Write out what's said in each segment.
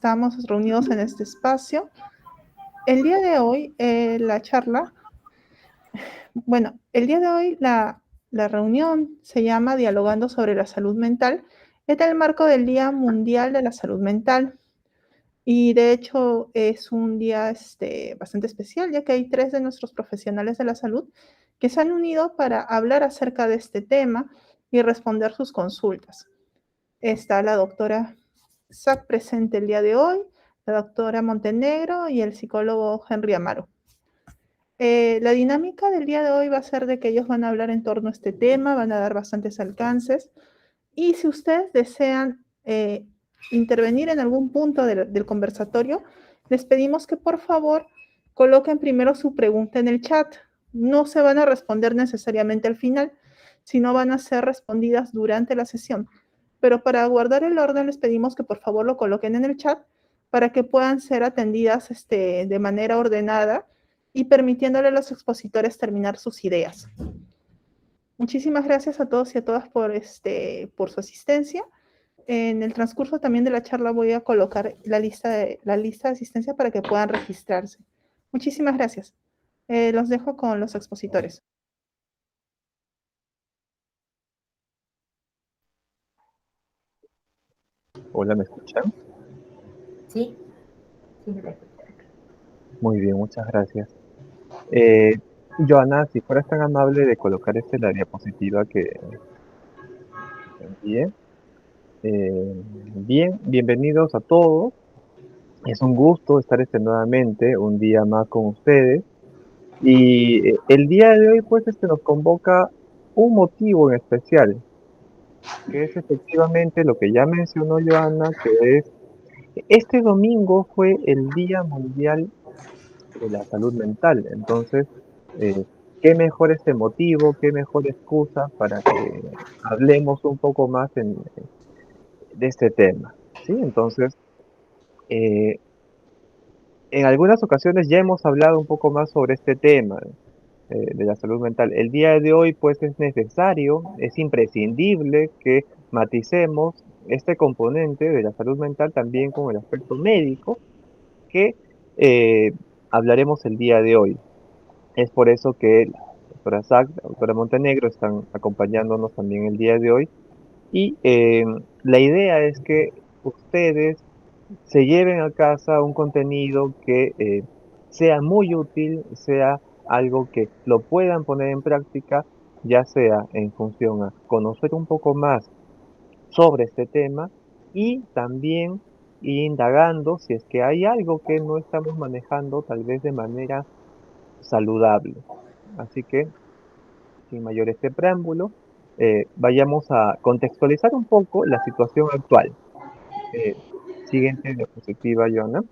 estamos reunidos en este espacio. El día de hoy, la charla, bueno, el día de hoy la reunión se llama Dialogando sobre la salud mental, en el marco del Día Mundial de la Salud Mental. Y de hecho es un día bastante especial, ya que hay 3 de nuestros profesionales de la salud que se han unido para hablar acerca de este tema y responder sus consultas. Está la doctora Sac presente el día de hoy, la doctora Montenegro y el psicólogo Henry Amaro. La dinámica del día de hoy va a ser de que ellos van a hablar en torno a este tema, van a dar bastantes alcances. Y si ustedes desean intervenir en algún punto del conversatorio, les pedimos que por favor coloquen primero su pregunta en el chat. No se van a responder necesariamente al final, sino van a ser respondidas durante la sesión. Pero para guardar el orden les pedimos que por favor lo coloquen en el chat para que puedan ser atendidas de manera ordenada y permitiéndole a los expositores terminar sus ideas. Muchísimas gracias a todos y a todas por su asistencia. En el transcurso también de la charla voy a colocar la lista de asistencia para que puedan registrarse. Muchísimas gracias. Los dejo con los expositores. Hola, ¿me escuchan? Sí, sí, se te escucha. Muy bien, muchas gracias. Joana, si fueras tan amable de colocar la diapositiva que envié. Bien, bienvenidos a todos. Es un gusto estar nuevamente un día más con ustedes. Y el día de hoy, pues, nos convoca un motivo en especial, que es efectivamente lo que ya mencionó Joana, que es este domingo fue el Día Mundial de la Salud Mental. Entonces, eh, qué mejor motivo, qué mejor excusa para que hablemos un poco más de este tema, ¿sí? Entonces, eh, en algunas ocasiones ya hemos hablado un poco más sobre este tema de la salud mental. El día de hoy, pues, es necesario, es imprescindible que maticemos este componente de la salud mental también con el aspecto médico que eh, hablaremos el día de hoy. Es por eso que la doctora Sac, la doctora Montenegro están acompañándonos también el día de hoy. Y la idea es que ustedes se lleven a casa un contenido que sea muy útil, sea algo que lo puedan poner en práctica, ya sea en función a conocer un poco más sobre este tema y también ir indagando si es que hay algo que no estamos manejando tal vez de manera saludable. Así que, sin mayor preámbulo, vayamos a contextualizar un poco la situación actual. Eh, Siguiente diapositiva, Joana.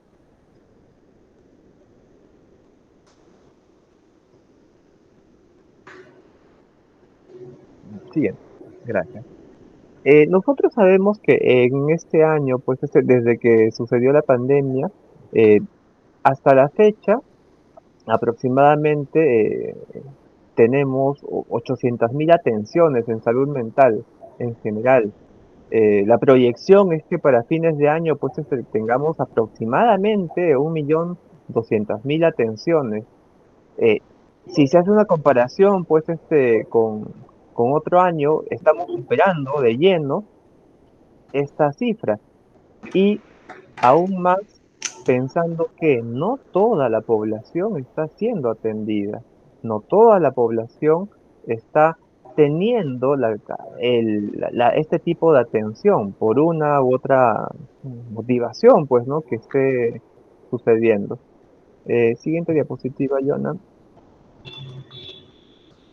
Siguiente, gracias. Nosotros sabemos que en este año, pues desde que sucedió la pandemia, eh, hasta la fecha, aproximadamente tenemos 800.000 atenciones en salud mental en general. La proyección es que para fines de año pues tengamos aproximadamente 1.200.000 atenciones. Eh, si se hace una comparación pues con otro año, estamos superando de lleno esta cifra y aún más pensando que no toda la población está siendo atendida, no toda la población está teniendo este tipo de atención por una u otra motivación, pues, ¿no? Que esté sucediendo. Siguiente diapositiva, Jonah.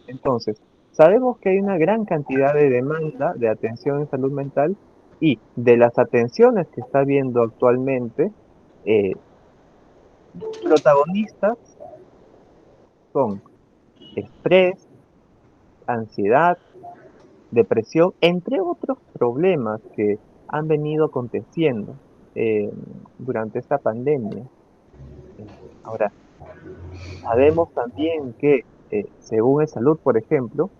Entonces, sabemos que hay una gran cantidad de demanda de atención en salud mental y de las atenciones que está viendo actualmente, eh, protagonistas son estrés, ansiedad, depresión, entre otros problemas que han venido aconteciendo eh, durante esta pandemia. Ahora, sabemos también que según el salud, por ejemplo,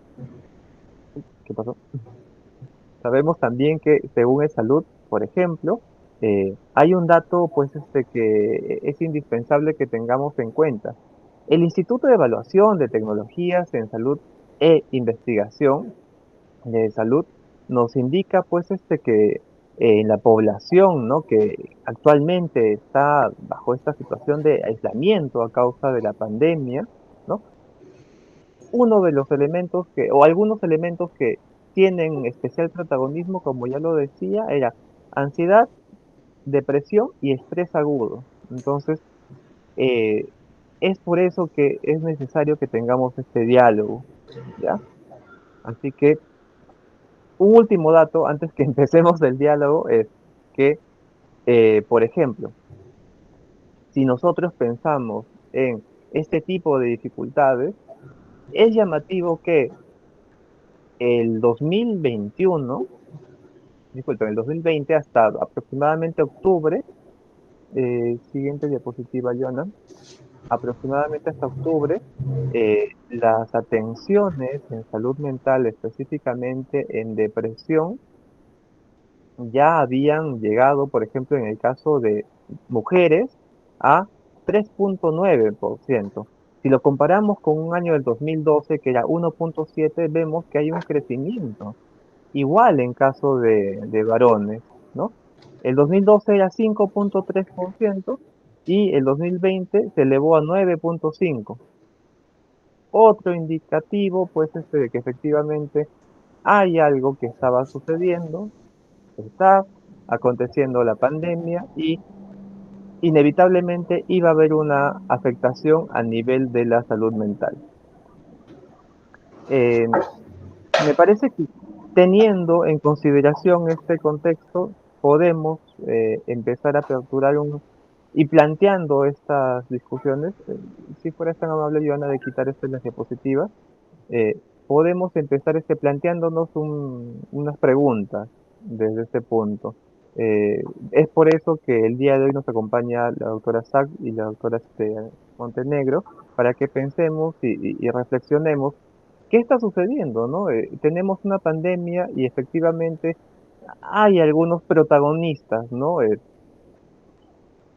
¿qué pasó? Sabemos también que según el salud, por ejemplo, hay un dato pues que es indispensable que tengamos en cuenta. El Instituto de Evaluación de Tecnologías en Salud e Investigación de Salud nos indica pues que en la población, ¿no? Que actualmente está bajo esta situación de aislamiento a causa de la pandemia, ¿no? Uno de los elementos o algunos elementos que tienen especial protagonismo, como ya lo decía, era ansiedad, depresión y estrés agudo. Entonces, eh, es por eso que es necesario que tengamos este diálogo, ¿ya? Así que un último dato antes que empecemos el diálogo es que, por ejemplo, si nosotros pensamos en este tipo de dificultades, es llamativo que el 2021, disculpen, el 2020 hasta aproximadamente octubre, siguiente diapositiva, Joana, aproximadamente hasta octubre, las atenciones en salud mental, específicamente en depresión, ya habían llegado, por ejemplo, en el caso de mujeres, a 3,9%. Si lo comparamos con un año del 2012, que era 1,7, vemos que hay un crecimiento. Igual en caso de varones, ¿no? El 2012 era 5,3% y el 2020 se elevó a 9,5%. Otro indicativo, pues, de que efectivamente hay algo que estaba sucediendo, está aconteciendo la pandemia y inevitablemente iba a haber una afectación a nivel de la salud mental. Eh, Me parece que teniendo en consideración este contexto, podemos empezar a aperturar y planteando estas discusiones, si fueras tan amable, Joana, de quitar esto en las diapositivas, podemos empezar planteándonos unas preguntas desde este punto. Eh, es por eso que el día de hoy nos acompaña la doctora Sack y la doctora Montenegro, para que pensemos y reflexionemos qué está sucediendo, ¿no? Tenemos una pandemia y efectivamente hay algunos protagonistas, ¿no?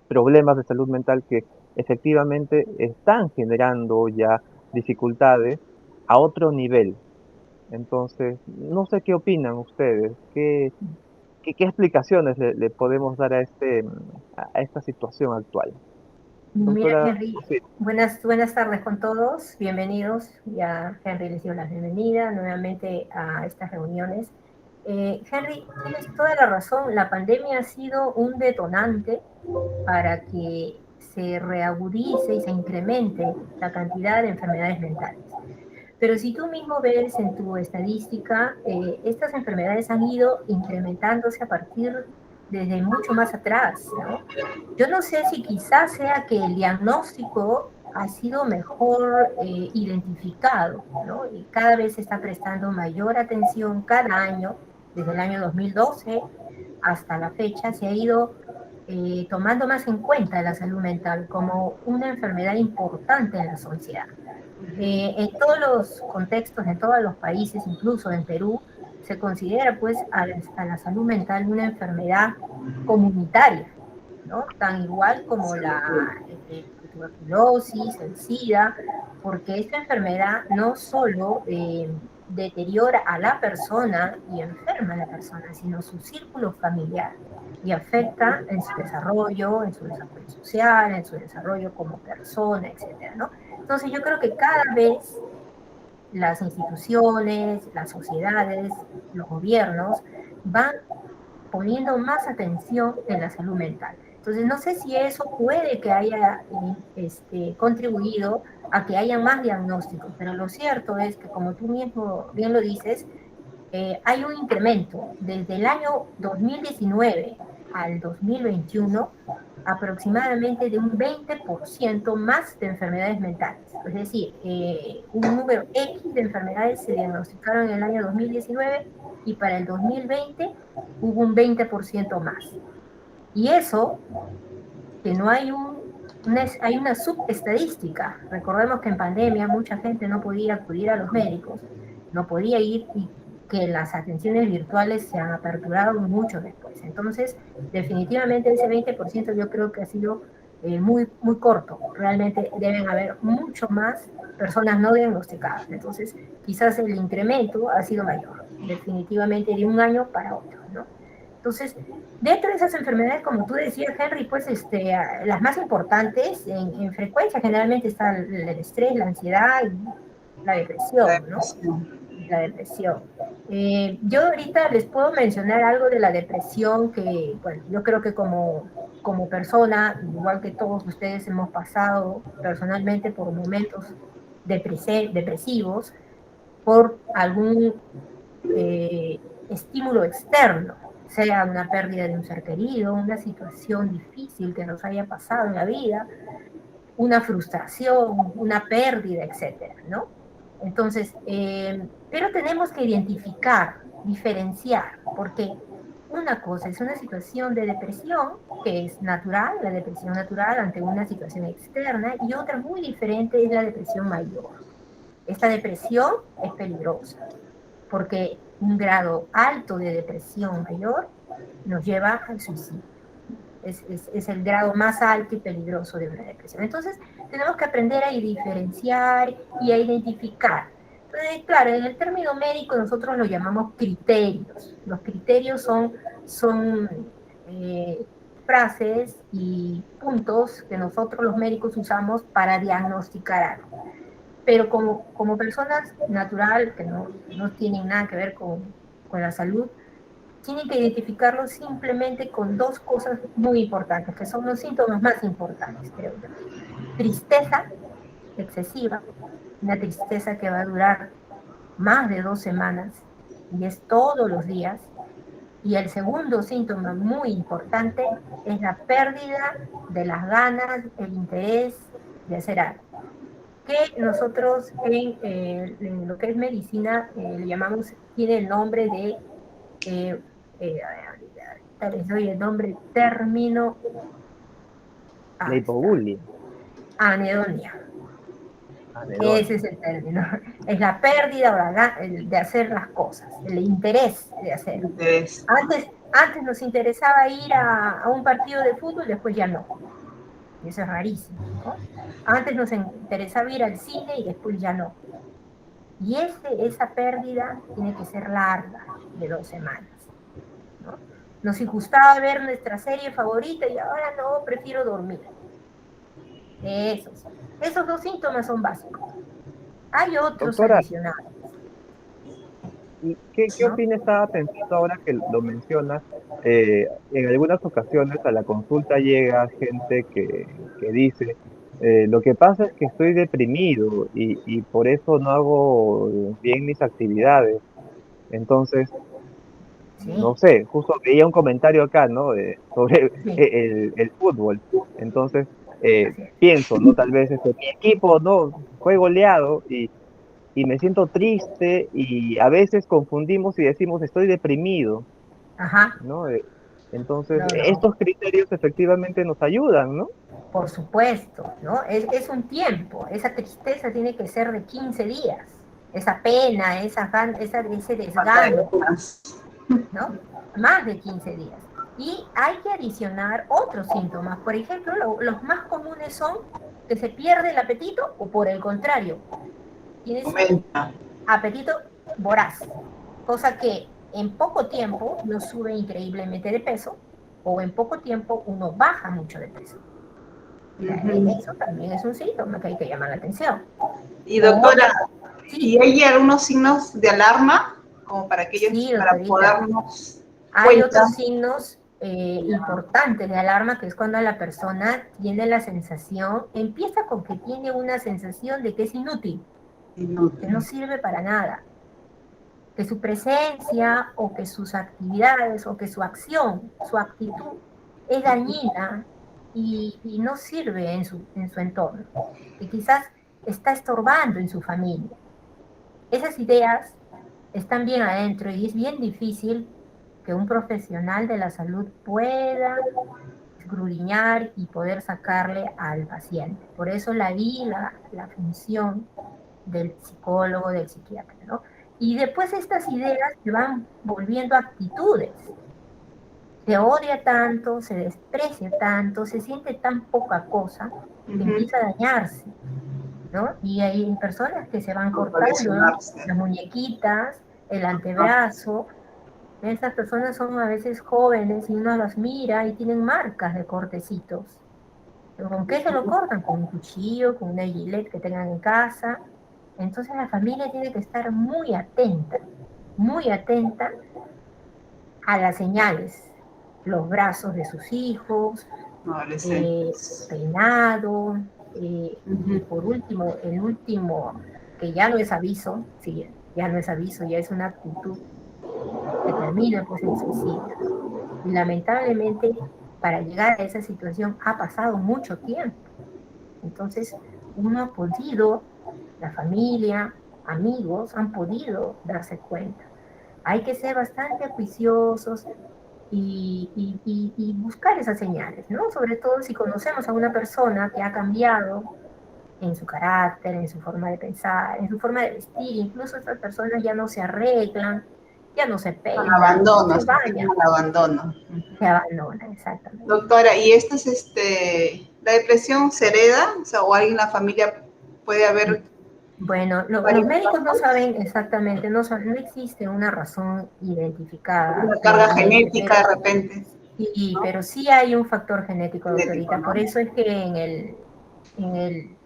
Problemas de salud mental que efectivamente están generando ya dificultades a otro nivel. Entonces, no sé qué opinan ustedes, qué explicaciones le podemos dar a esta situación actual. Mira, Doctora, Henry, sí, buenas tardes con todos, bienvenidos. Ya Henry les dio la bienvenida nuevamente a estas reuniones. Henry, tienes toda la razón, la pandemia ha sido un detonante para que se reagudice y se incremente la cantidad de enfermedades mentales. Pero si tú mismo ves en tu estadística, estas enfermedades han ido incrementándose a partir desde mucho más atrás, ¿no? Yo no sé si quizás sea que el diagnóstico ha sido mejor identificado, ¿no? Y cada vez se está prestando mayor atención cada año, desde el año 2012 hasta la fecha, se ha ido tomando más en cuenta la salud mental como una enfermedad importante en la sociedad. En todos los contextos, en todos los países, incluso en Perú, se considera pues a la salud mental una enfermedad comunitaria, ¿no? Tan igual como la tuberculosis, el SIDA, porque esta enfermedad no solo deteriora a la persona y enferma a la persona, sino su círculo familiar y afecta en su desarrollo social, en su desarrollo como persona, etcétera, ¿no? Entonces yo creo que cada vez las instituciones, las sociedades, los gobiernos van poniendo más atención en la salud mental. Entonces, no sé si eso puede que haya contribuido a que haya más diagnósticos, pero lo cierto es que, como tú mismo bien lo dices, hay un incremento desde el año 2019 al 2021 aproximadamente de un 20% más de enfermedades mentales. Es decir, un número X de enfermedades se diagnosticaron en el año 2019 y para el 2020 hubo un 20% más. Y eso, que no hay hay una subestadística. Recordemos que en pandemia mucha gente no podía acudir a los médicos, no podía ir y que las atenciones virtuales se han aperturado mucho después. Entonces, definitivamente ese 20% yo creo que ha sido muy, muy corto. Realmente deben haber mucho más personas no diagnosticadas. Entonces, quizás el incremento ha sido mayor, definitivamente de un año para otro, ¿no? Entonces, dentro de esas enfermedades, como tú decías, Henry, pues las más importantes en frecuencia generalmente está el estrés, la ansiedad y la La depresión, ¿no? depresión. La depresión. Yo ahorita les puedo mencionar algo de la depresión que, bueno, yo creo que como persona, igual que todos ustedes hemos pasado personalmente por momentos depresivos, por algún estímulo externo, sea una pérdida de un ser querido, una situación difícil que nos haya pasado en la vida, una frustración, una pérdida, etcétera, ¿no? Entonces, pero tenemos que identificar, diferenciar, porque una cosa es una situación de depresión, que es natural, la depresión natural ante una situación externa, y otra muy diferente es la depresión mayor. Esta depresión es peligrosa, porque un grado alto de depresión mayor nos lleva al suicidio. Es el grado más alto y peligroso de una depresión. Entonces, tenemos que aprender a diferenciar y a identificar. Entonces, claro, en el término médico nosotros lo llamamos criterios. Los criterios son frases y puntos que nosotros los médicos usamos para diagnosticar algo. Pero como personas natural, que no tienen nada que ver con la salud, tienen que identificarlo simplemente con dos cosas muy importantes, que son los síntomas más importantes, creo yo. Tristeza excesiva, una tristeza que va a durar más de 2 semanas y es todos los días. Y el segundo síntoma muy importante es la pérdida de las ganas, el interés de hacer algo, que nosotros en lo que es medicina le llamamos, tiene el nombre de eh, eh, les doy el nombre, término, La está, hipobulia. anedonia. Anedonia. Ese es el término. Es la pérdida de hacer las cosas, el interés de hacer. Interés. Antes nos interesaba ir a un partido de fútbol, después ya no. Y eso es rarísimo, ¿no? Antes nos interesaba ir al cine y después ya no. Y esa pérdida tiene que ser larga, de 2 semanas, ¿no? Nos gustaba ver nuestra serie favorita y ahora no, prefiero dormir. Esos dos síntomas son básicos. Hay otros Doctora, adicionales, ¿y qué ¿no? opina? Estaba pensando ahora que lo mencionas. En algunas ocasiones a la consulta llega gente que dice, lo que pasa es que estoy deprimido y por eso no hago bien mis actividades. Entonces, no Sí, sé, justo veía un comentario acá, ¿no? Sobre sí, el fútbol. Entonces, así es. pienso, ¿no? Tal vez mi equipo, ¿no? Fue goleado y me siento triste y a veces confundimos y decimos estoy deprimido, Ajá, ¿no? Entonces, no, no, estos criterios efectivamente nos ayudan, ¿no? por supuesto, ¿no? Es un tiempo, esa tristeza tiene que ser de 15 días, esa pena, ese Falta de desgano, ganas. ¿no? Más de 15 días. Y hay que adicionar otros síntomas. Por ejemplo, los más comunes son que se pierde el apetito o por el contrario, tienes un Aumenta. apetito voraz, cosa que en poco tiempo uno sube increíblemente de peso o en poco tiempo uno baja mucho de peso. Eso también es un síntoma que hay que llamar la atención. Y O, doctora, ¿y sí, hay algunos signos de alarma como para sí, aquellos, para doctorita. podernos Hay cuenta? otros signos importantes de alarma, que es cuando la persona tiene la sensación, empieza con que tiene una sensación de que es inútil, que no sirve para nada, que su presencia o que sus actividades o que su acción, su actitud es dañina y no sirve en su entorno, que quizás está estorbando en su familia. Esas ideas están bien adentro y es bien difícil que un profesional de la salud pueda escudriñar y poder sacarle al paciente. Por eso la función del psicólogo, del psiquiatra, ¿no? Y después estas ideas se van volviendo actitudes. Se odia tanto, se desprecia tanto, se siente tan poca cosa que empieza a dañarse, ¿no? Y hay personas que se van cortando, ¿no?, las muñequitas, el antebrazo. Estas personas son a veces jóvenes y uno las mira y tienen marcas de cortecitos. ¿Pero con qué se lo cortan? Con un cuchillo, con una gilet que tengan en casa. Entonces la familia tiene que estar muy atenta a las señales, los brazos de sus hijos, peinado, y por último, el último, que ya no es aviso, sí, ya no es aviso, ya es una actitud que termina pues en suicidio. Y lamentablemente, para llegar a esa situación ha pasado mucho tiempo. Entonces, uno ha podido, la familia, amigos, han podido darse cuenta. Hay que ser bastante juiciosos y buscar esas señales, ¿no? Sobre todo si conocemos a una persona que ha cambiado en su carácter, en su forma de pensar, en su forma de vestir. Incluso estas personas ya no se arreglan, ya no se peinan, Abandono, no se bañan. abandono. Se abandonan, exactamente. Doctora, ¿y esto es la depresión se hereda? O sea, o alguien en la familia puede haber... Bueno, los médicos no saben exactamente, no existe una razón identificada. Una carga genética de repente. Sí, ¿no? Pero sí hay un factor genético, doctorita. ¿No? Por eso es que en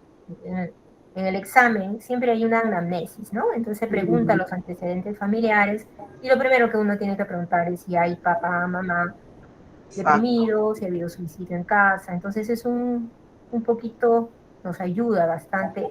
el examen siempre hay una anamnesis, ¿no? Entonces se pregunta los antecedentes familiares y lo primero que uno tiene que preguntar es si hay papá, mamá deprimidos, si ha habido suicidio en casa. Entonces es un poquito, nos ayuda bastante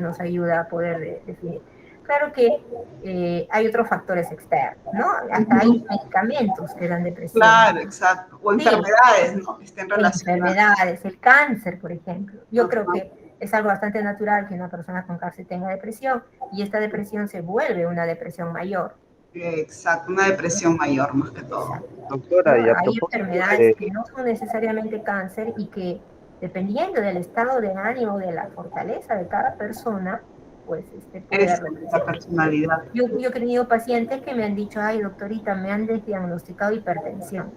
nos ayuda a poder definir. Claro que hay otros factores externos, ¿no? Hasta hay medicamentos que dan depresión. Claro, exacto. O enfermedades, sí, ¿no? Estén relacionadas. Enfermedades, el cáncer, por ejemplo. Yo creo que es algo bastante natural que una persona con cáncer tenga depresión y esta depresión se vuelve una depresión mayor. Exacto, una depresión mayor más que todo. Exacto. Doctora, y a Hay propósito enfermedades que no son necesariamente cáncer y que dependiendo del estado de ánimo, de la fortaleza de cada persona, pues puede dar la personalidad. Yo he tenido pacientes que me han dicho, ay doctorita, me han diagnosticado hipertensión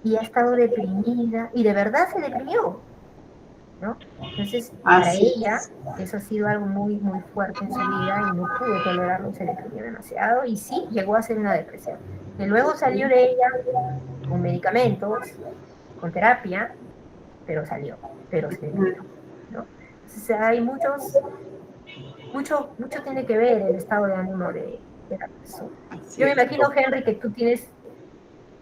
y ha estado deprimida y de verdad se deprimió, ¿no? Entonces, para ella, eso ha sido algo muy, muy fuerte en su vida y no pudo tolerarlo, se deprimió demasiado y sí, llegó a ser una depresión. Que luego salió de ella con medicamentos, con terapia, pero salió, pero se deprimió, ¿no? Entonces, hay mucho tiene que ver el estado de ánimo de la persona. Yo me imagino, Henry, que tú tienes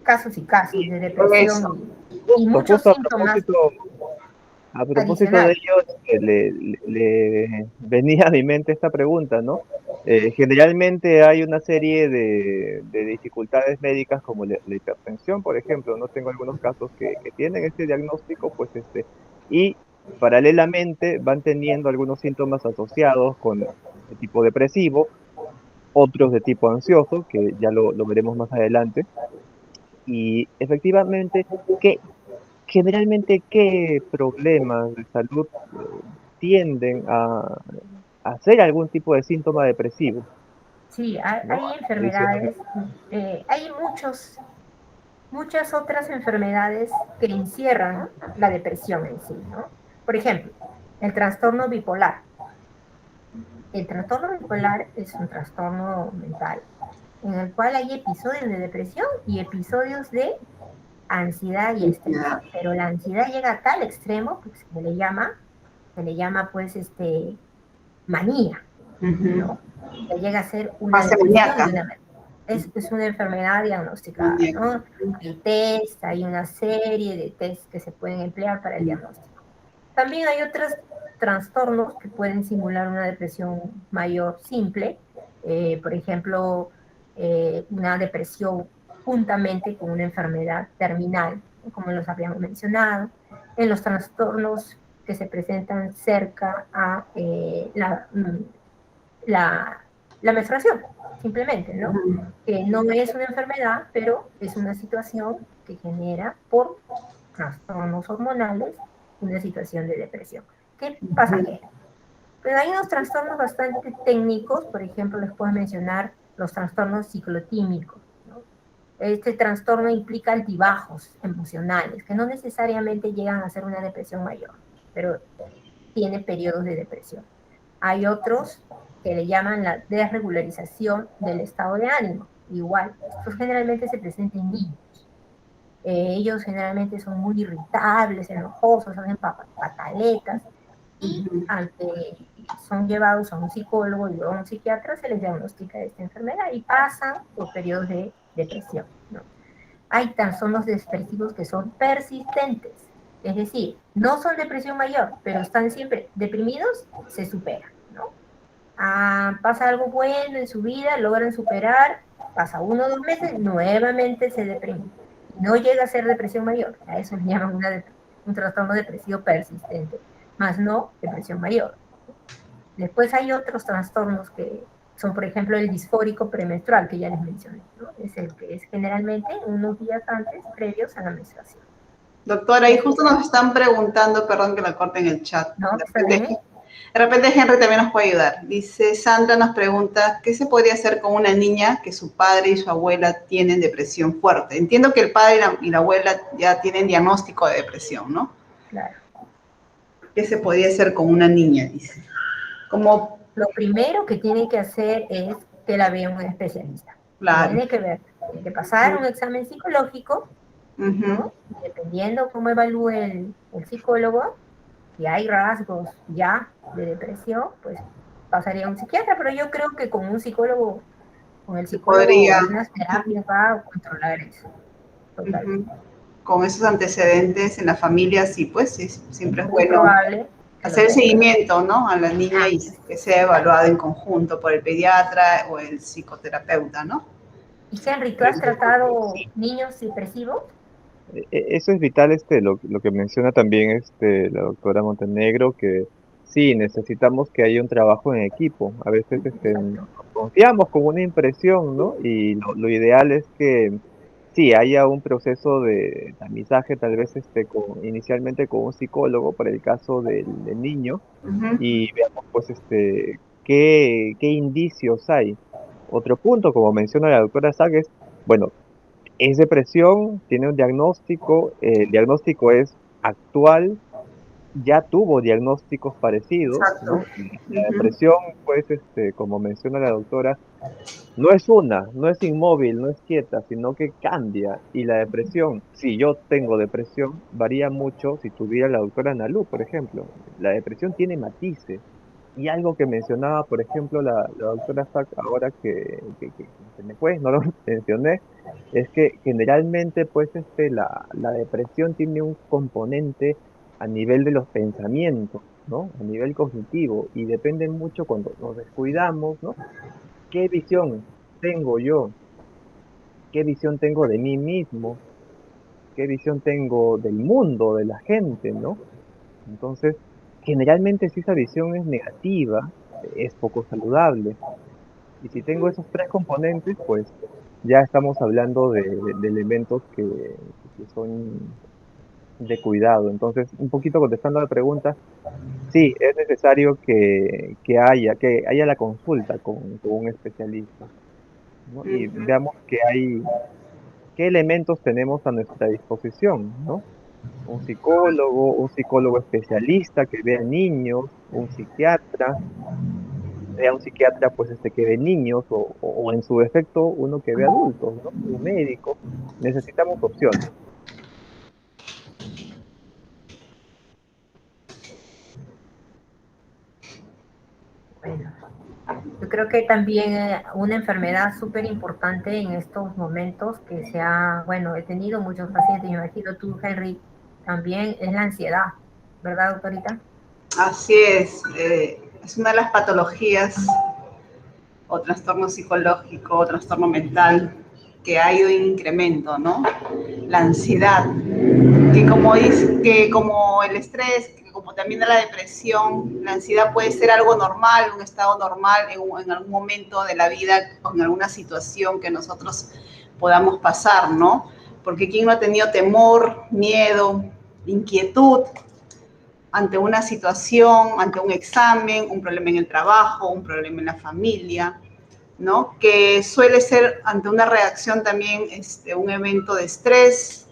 casos y casos de depresión y muchos síntomas. A propósito de ello, le venía a mi mente esta pregunta, ¿no? Generalmente hay una serie de dificultades médicas como la hipertensión, por ejemplo, ¿no? Tengo algunos casos que tienen este diagnóstico, pues y paralelamente van teniendo algunos síntomas asociados con el tipo depresivo, otros de tipo ansioso, que ya lo veremos más adelante. Y efectivamente, generalmente, ¿qué problemas de salud tienden a hacer algún tipo de síntoma depresivo? Sí, hay enfermedades, hay muchas otras enfermedades que encierran la depresión en sí, ¿no? Por ejemplo, el trastorno bipolar. El trastorno bipolar es un trastorno mental en el cual hay episodios de depresión y episodios de ansiedad y estrés, pero la ansiedad llega a tal extremo que se le llama pues manía, ¿no? Que llega a ser una depresión, es una enfermedad diagnosticada, ¿no? Hay test, hay una serie de test que se pueden emplear para el diagnóstico. También hay otros trastornos que pueden simular una depresión mayor simple, por ejemplo, una depresión juntamente con una enfermedad terminal, como los habíamos mencionado, en los trastornos que se presentan cerca a la menstruación, simplemente, ¿no? Que no es una enfermedad, pero es una situación que genera por trastornos hormonales una situación de depresión. ¿Qué pasa? Pero hay unos trastornos bastante técnicos, por ejemplo, les puedo mencionar los trastornos ciclotímicos, ¿no? Este trastorno implica altibajos emocionales, que no necesariamente llegan a ser una depresión mayor, pero tiene periodos de depresión. Hay otros que le llaman la desregularización del estado de ánimo. Igual, estos generalmente se presentan en niños. Ellos generalmente son muy irritables, enojosos, hacen pataletas, y Ujú. ante son llevados a un psicólogo y luego a un psiquiatra, se les diagnostica esta enfermedad y pasan por periodos de depresión, ¿no? Hay trastornos depresivos que son persistentes, es decir, no son depresión mayor, pero están siempre deprimidos, se superan, ¿no? Pasa algo bueno en su vida, logran superar, pasa 1 o 2 meses, nuevamente se deprimen. No llega a ser depresión mayor, a eso le llaman un trastorno depresivo persistente, más no depresión mayor. Después hay otros trastornos que son, por ejemplo, el disfórico premenstrual, que ya les mencioné, ¿no? Es el que es generalmente unos días antes, previos a la menstruación. Doctora, ahí justo nos están preguntando, perdón que la corte en el chat. ¿No? ¿Está bien? De repente Henry también nos puede ayudar. Dice, Sandra nos pregunta, ¿qué se podría hacer con una niña que su padre y su abuela tienen depresión fuerte? Entiendo que el padre y la abuela ya tienen diagnóstico de depresión, ¿no? Claro. ¿Qué se podría hacer con una niña? Dice. Como, Lo primero que tiene que hacer es que la vea un especialista. claro. Tiene que pasar un examen psicológico, ¿no? Y dependiendo cómo evalúe el psicólogo, si hay rasgos ya de depresión, pues pasaría a un psiquiatra, pero yo creo que con un psicólogo, con el Se psicólogo podría, y unas terapias va a controlar eso, totalmente. con esos antecedentes en la familia, sí, pues sí, siempre es Muy bueno probable que lo hacer el tenga. seguimiento, ¿no? A la niña y que sea evaluada en conjunto por el pediatra o el psicoterapeuta, ¿no? Y Henry, ¿tú has tratado Sí, niños depresivos? eso es vital, lo que menciona también la doctora Montenegro, que sí, necesitamos que haya un trabajo en equipo. A veces Exacto. nos confiamos con una impresión, ¿no? Y lo ideal es que sí, haya un proceso de tamizaje, tal vez inicialmente con un psicólogo para el caso del niño, y veamos pues qué indicios hay. Otro punto, como menciona la doctora Sague, es, bueno, es depresión, tiene un diagnóstico, el diagnóstico es actual, ya tuvo diagnósticos parecidos, Exacto. ¿no? Y la depresión, pues, como menciona la doctora, no es inmóvil, no es quieta, sino que cambia. Y la depresión, si yo tengo depresión, varía mucho si tuviera la doctora Nalú, por ejemplo. La depresión tiene matices. Y algo que mencionaba, por ejemplo, la doctora Sack, ahora que se me fue, no lo mencioné, es que generalmente, pues, la depresión tiene un componente a nivel de los pensamientos, ¿no? A nivel cognitivo, y depende mucho cuando nos descuidamos, ¿no? ¿Qué visión tengo yo? ¿Qué visión tengo de mí mismo? ¿Qué visión tengo del mundo, de la gente, ¿no? Entonces, generalmente si esa visión es negativa, es poco saludable. Y si tengo esos tres componentes, pues ya estamos hablando de elementos que son de cuidado. Entonces, un poquito contestando a la pregunta, sí, es necesario que haya la consulta con un especialista, ¿no? Y veamos qué elementos tenemos a nuestra disposición, ¿no? Un psicólogo especialista que vea niños, un psiquiatra, sea un psiquiatra pues que ve niños o en su defecto uno que ve adultos, ¿no? Un médico. Necesitamos opciones. Bueno, yo creo que también una enfermedad súper importante en estos momentos que bueno, he tenido muchos pacientes, me imagino tú, Henry, también es la ansiedad, ¿verdad, doctorita? Así es una de las patologías o trastorno psicológico o trastorno mental que ha ido en incremento, ¿no? La ansiedad, que como el estrés, que como también la depresión, la ansiedad puede ser algo normal, un estado normal en algún momento de la vida, en alguna situación que nosotros podamos pasar, ¿no? Porque quién no ha tenido temor, miedo, inquietud ante una situación, ante un examen, un problema en el trabajo, un problema en la familia, ¿no? Que suele ser ante una reacción también, un evento de estrés,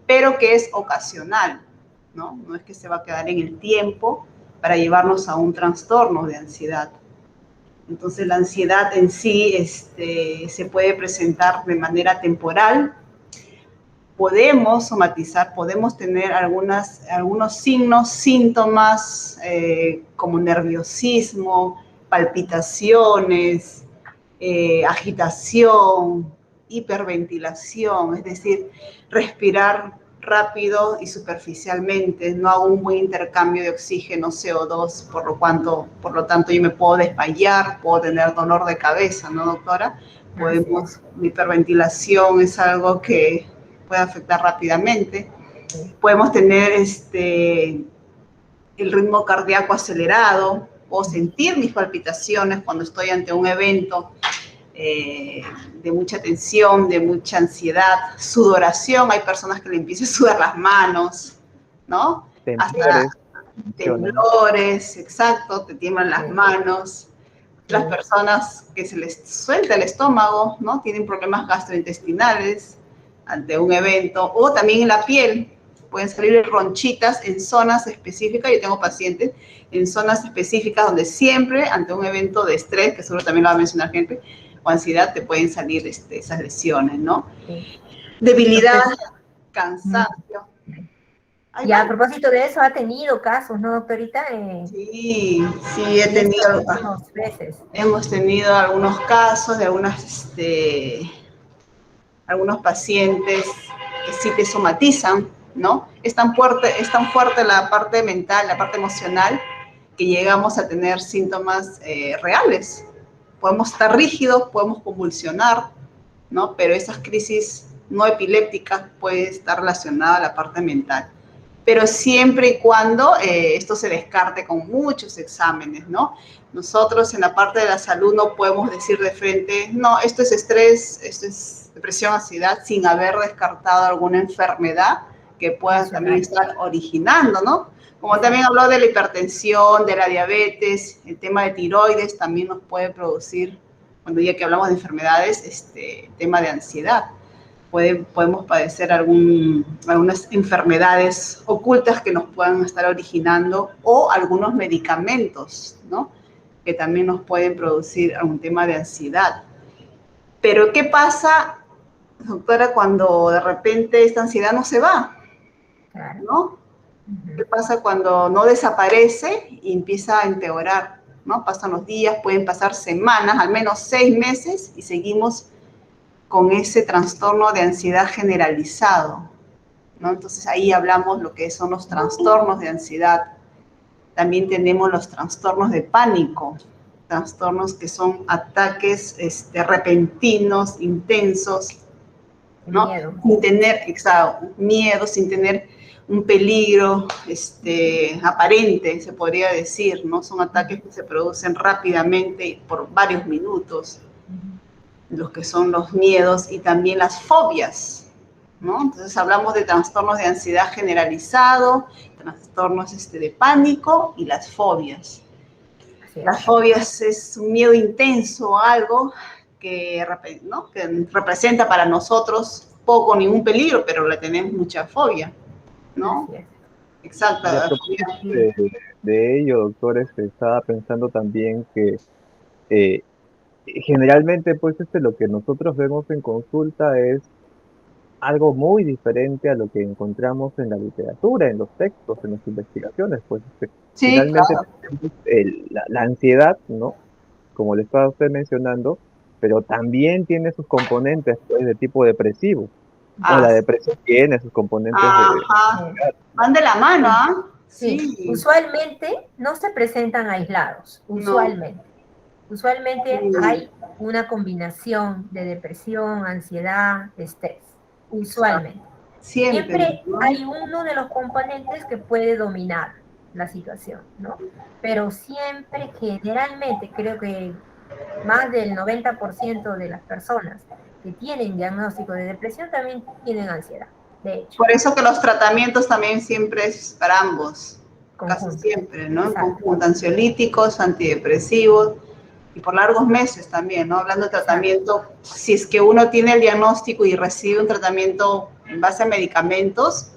pero que es ocasional, ¿no? No es que se va a quedar en el tiempo para llevarnos a un trastorno de ansiedad. Entonces, la ansiedad en sí se puede presentar de manera temporal. Podemos somatizar, podemos tener algunos signos, síntomas como nerviosismo, palpitaciones, agitación, hiperventilación, es decir, respirar rápido y superficialmente, no hago un buen intercambio de oxígeno CO2, por lo tanto yo me puedo desmayar, puedo tener dolor de cabeza, ¿no, doctora? La hiperventilación es algo que puede afectar rápidamente. Podemos tener el ritmo cardíaco acelerado, puedo sentir mis palpitaciones cuando estoy ante un evento de mucha tensión, de mucha ansiedad, sudoración, hay personas que le empiezan a sudar las manos, ¿no? Temblores. Temblores, exacto, te tiemblan las manos. Las personas que se les suelta el estómago, ¿no? Tienen problemas gastrointestinales ante un evento, o también en la piel, pueden salir ronchitas en zonas específicas. Yo tengo pacientes en zonas específicas donde siempre, ante un evento de estrés, que seguro también lo va a mencionar gente, o ansiedad, te pueden salir esas lesiones, ¿no? Sí. Debilidad, cansancio. Y a propósito de eso, ha tenido casos, ¿no, doctorita? Sí, he tenido. Veces. Hemos tenido algunos casos de algunos pacientes que sí te somatizan, ¿no? Es tan fuerte la parte mental, la parte emocional, que llegamos a tener síntomas reales. Podemos estar rígidos, podemos convulsionar, ¿no? Pero esas crisis no epilépticas pueden estar relacionadas a la parte mental. Pero siempre y cuando esto se descarte con muchos exámenes, ¿no? Nosotros en la parte de la salud no podemos decir de frente, no, esto es estrés, esto es depresión, ansiedad, sin haber descartado alguna enfermedad que pueda también estar originando, ¿no? Como también habló de la hipertensión, de la diabetes, el tema de tiroides también nos puede producir, cuando ya que hablamos de enfermedades, tema de ansiedad. Podemos padecer algunas enfermedades ocultas que nos puedan estar originando, o algunos medicamentos, ¿no? Que también nos pueden producir algún tema de ansiedad. Pero ¿qué pasa, doctora, cuando de repente esta ansiedad no se va? ¿No? ¿Qué pasa cuando no desaparece y empieza a empeorar? ¿No? Pasan los días, pueden pasar semanas, al menos 6 meses, y seguimos con ese trastorno de ansiedad generalizado, ¿no? Entonces ahí hablamos lo que son los trastornos de ansiedad. También tenemos los trastornos de pánico, trastornos que son ataques repentinos, intensos, ¿no? Miedo. Sin tener, miedo, sin tener un peligro aparente, se podría decir, ¿no? Son ataques que se producen rápidamente por varios minutos. Los que son los miedos y también las fobias, ¿no? Entonces hablamos de trastornos de ansiedad generalizado, trastornos de pánico y las fobias. Las fobias es un miedo intenso a algo que, ¿no? Que representa para nosotros poco o ningún peligro, pero le tenemos mucha fobia, ¿no? Exacto. De ello, doctores, estaba pensando también que generalmente, pues, lo que nosotros vemos en consulta es algo muy diferente a lo que encontramos en la literatura, en los textos, en las investigaciones. Pues, sí, finalmente, claro. tenemos la ansiedad, ¿no? Como le estaba usted mencionando, pero también tiene sus componentes, pues, de tipo depresivo. O la depresión tiene sus componentes van de la mano, ¿ah? Sí. Usualmente no se presentan aislados, usualmente. No. Usualmente hay una combinación de depresión, ansiedad, estrés, usualmente. Siempre hay uno de los componentes que puede dominar la situación, ¿no? Pero siempre, generalmente, creo que más del 90% de las personas que tienen diagnóstico de depresión también tienen ansiedad, de hecho. Por eso que los tratamientos también siempre es para ambos. casi Conjunto. siempre, ¿no? En Exacto. conjunto, ansiolíticos, antidepresivos y por largos meses también, ¿no? Hablando de tratamiento, si es que uno tiene el diagnóstico y recibe un tratamiento en base a medicamentos,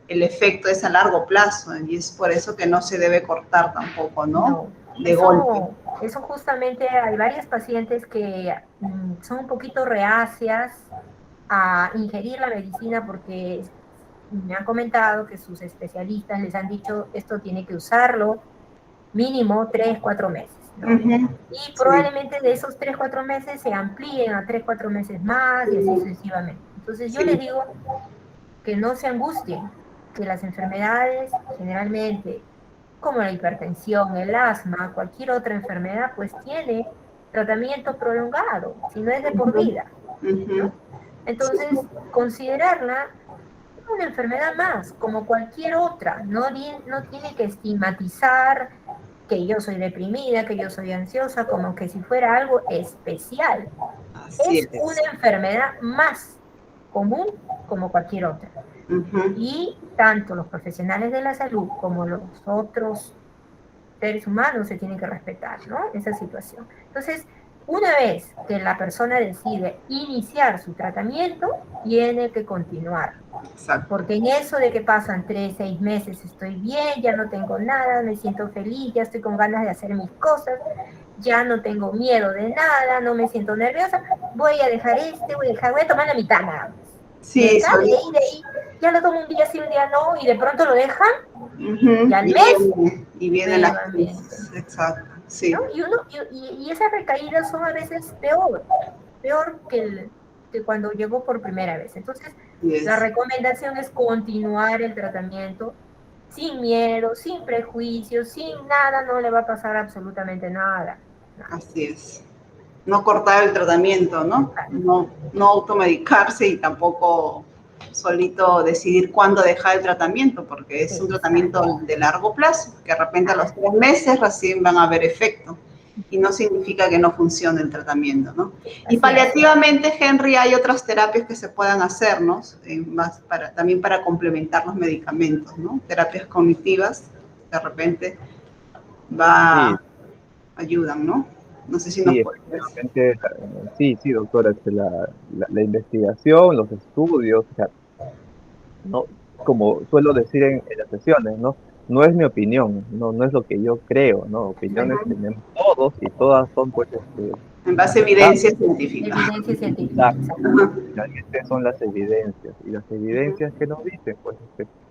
el efecto es a largo plazo y es por eso que no se debe cortar tampoco, ¿no? No, De golpe. eso justamente hay varias pacientes que son un poquito reacias a ingerir la medicina porque me han comentado que sus especialistas les han dicho esto tiene que usarlo mínimo 3, 4 meses, ¿no? Ujú. Y Sí. probablemente de esos 3, 4 meses se amplíen a 3, 4 meses más y así sucesivamente. Entonces yo les Sí. digo que no se angustien, que las enfermedades generalmente, como la hipertensión, el asma, cualquier otra enfermedad, pues tiene tratamiento prolongado, si no es de por Ujú. vida, ¿no? Ujú. Entonces, considerarla una enfermedad más, como cualquier otra, no tiene que estigmatizar que yo soy deprimida, que yo soy ansiosa, como que si fuera algo especial. Así Es una es. enfermedad más común como cualquier otra. Ujú. Y tanto los profesionales de la salud como los otros seres humanos se tienen que respetar, ¿no? Esa situación. Entonces, una vez que la persona decide iniciar su tratamiento, tiene que continuar. Exacto. Porque en eso de que pasan 3, 6 meses, estoy bien, ya no tengo nada, me siento feliz, ya estoy con ganas de hacer mis cosas, ya no tengo miedo de nada, no me siento nerviosa, voy a dejar voy a tomar la mitad nada más. Sí, ¿Verdad? De ahí, ya lo tomo un día sí, un día no, y de pronto lo dejan, y ujú. al mes, Y vienen las nuevamente. crisis. Exacto. ¿No? Sí. Y esas recaídas son a veces peor que cuando llegó por primera vez. Entonces, Y la es. recomendación es continuar el tratamiento sin miedo, sin prejuicios, sin nada, no le va a pasar absolutamente nada. Nada. Así es. No cortar el tratamiento, ¿no? No automedicarse y tampoco solito decidir cuándo dejar el tratamiento, porque es un Exacto. tratamiento de largo plazo, que de repente a los 3 meses recién van a ver efecto. Y no significa que no funcione el tratamiento, ¿no? Y Así es. paliativamente, Henry, hay otras terapias que se puedan hacernos, también para complementar los medicamentos, ¿no? Terapias cognitivas, de repente Sí, ayudan, ¿no? No sé si nos sí, puedes. efectivamente, sí, sí, doctora, la investigación, los estudios, o sea, no, como suelo decir en las sesiones, ¿no? No es mi opinión, no es lo que yo creo, ¿no? Opiniones tenemos todos y todas son, pues, En base a aceptables. evidencia científica. Evidencia científica, Claro, exacto. finalmente son las evidencias, y las evidencias que nos dicen, pues,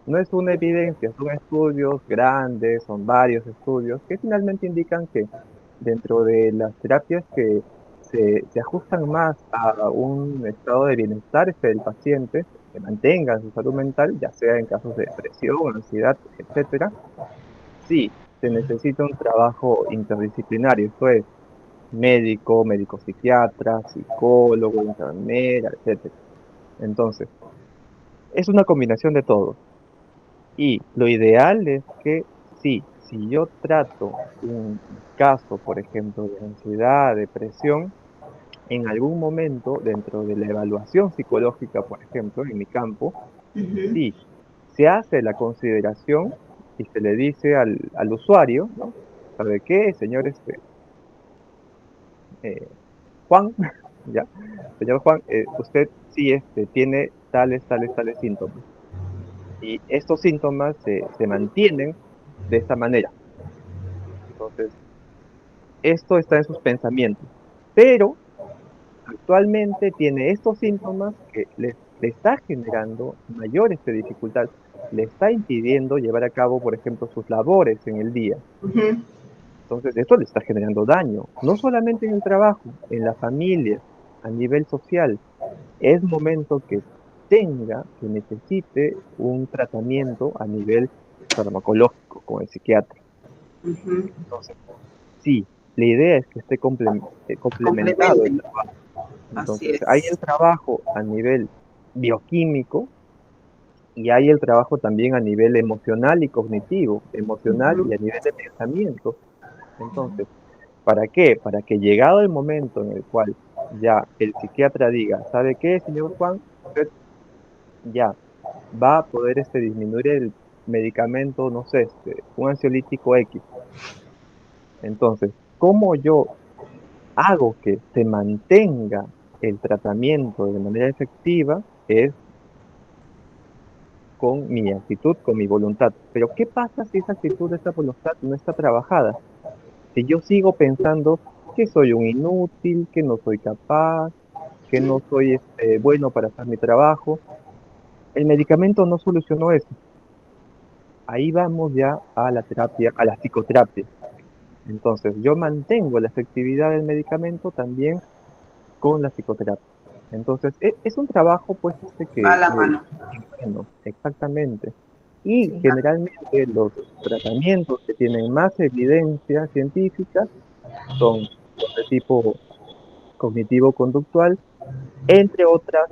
no es una evidencia, son estudios grandes, son varios estudios que finalmente indican que dentro de las terapias que se ajustan más a un estado de bienestar del paciente, que mantenga su salud mental, ya sea en casos de depresión, ansiedad, etcétera, sí, se necesita un trabajo interdisciplinario, esto es, médico psiquiatra, psicólogo, enfermera, etcétera. Entonces, es una combinación de todo. Y lo ideal es que sí, si yo trato un caso, por ejemplo, de ansiedad, depresión, en algún momento dentro de la evaluación psicológica, por ejemplo, en mi campo, Ujú. sí, se hace la consideración y se le dice al usuario, ¿no? ¿Sabe qué, señor eh, Juan? ¿Ya? Señor Juan, usted sí tiene tales síntomas. Y estos síntomas se mantienen de esta manera. Entonces, esto está en sus pensamientos. Pero actualmente tiene estos síntomas que le está generando mayor dificultad, le está impidiendo llevar a cabo, por ejemplo, sus labores en el día. Ujú. Entonces, esto le está generando daño, no solamente en el trabajo, en la familia, a nivel social. Es momento que que necesite un tratamiento a nivel farmacológico con el psiquiatra. Ujú. Entonces, sí, la idea es que esté complementado el Complementen. trabajo. Así Entonces, hay es. el trabajo a nivel bioquímico y hay el trabajo también a nivel emocional y cognitivo, emocional y a Ujú. nivel de pensamiento. Entonces, ¿para qué? Para que llegado el momento en el cual ya el psiquiatra diga, ¿sabe qué, señor Juan? Usted ya va a poder disminuir medicamento, no sé, un ansiolítico X. Entonces, ¿cómo yo hago que se mantenga el tratamiento de manera efectiva? Es con mi actitud, con mi voluntad. Pero ¿qué pasa si esa actitud, esa voluntad no está trabajada? Si yo sigo pensando que soy un inútil, que no soy capaz, que no soy bueno para hacer mi trabajo, el medicamento no solucionó eso. Ahí vamos ya a la terapia, a la psicoterapia. Entonces, yo mantengo la efectividad del medicamento también con la psicoterapia. Entonces, es un trabajo, pues, Va a la mano. bueno, exactamente. Y Sí. generalmente los tratamientos que tienen más evidencia científica son los de tipo cognitivo-conductual, entre otras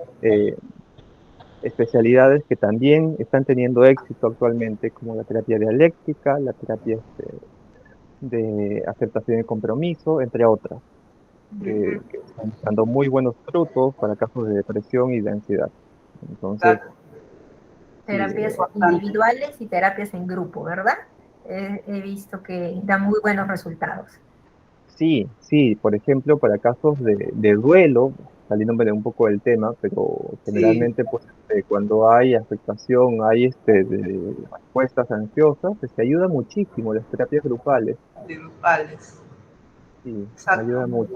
especialidades que también están teniendo éxito actualmente, como la terapia dialéctica, la terapia de aceptación y compromiso, entre otras, que están dando muy buenos frutos para casos de depresión y de ansiedad. Entonces, Exacto, Terapias importante. individuales y terapias en grupo, ¿verdad? He visto que dan muy buenos resultados. sí, sí, por ejemplo, para casos de duelo, saliéndome un poco del tema, pero Sí, generalmente pues, cuando hay afectación, hay de respuestas ansiosas, se ayuda muchísimo las terapias grupales, de grupales. sí, Exacto. ayuda mucho.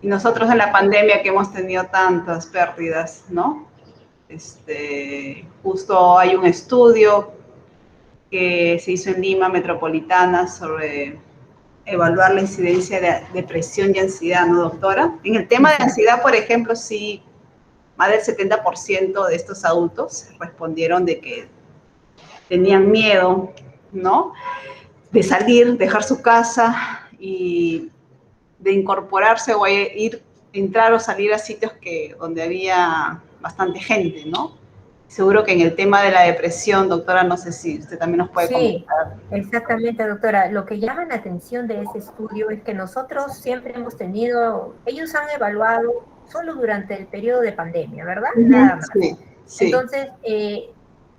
Y nosotros en la pandemia que hemos tenido tantas pérdidas, ¿no? Justo hay un estudio que se hizo en Lima Metropolitana sobre evaluar la incidencia de depresión y ansiedad, ¿no, doctora? En el tema de Ujú. ansiedad, por ejemplo, sí, más del 70% de estos adultos respondieron de que tenían miedo, ¿no? De salir, dejar su casa y de incorporarse o ir, entrar o salir a sitios donde había bastante gente, ¿no? Seguro que en el tema de la depresión, doctora, no sé si usted también nos puede Sí, comentar. exactamente, doctora. Lo que llama la atención de ese estudio es que nosotros siempre hemos tenido, ellos han evaluado solo durante el periodo de pandemia, ¿verdad? Nada más. Sí, sí, Entonces,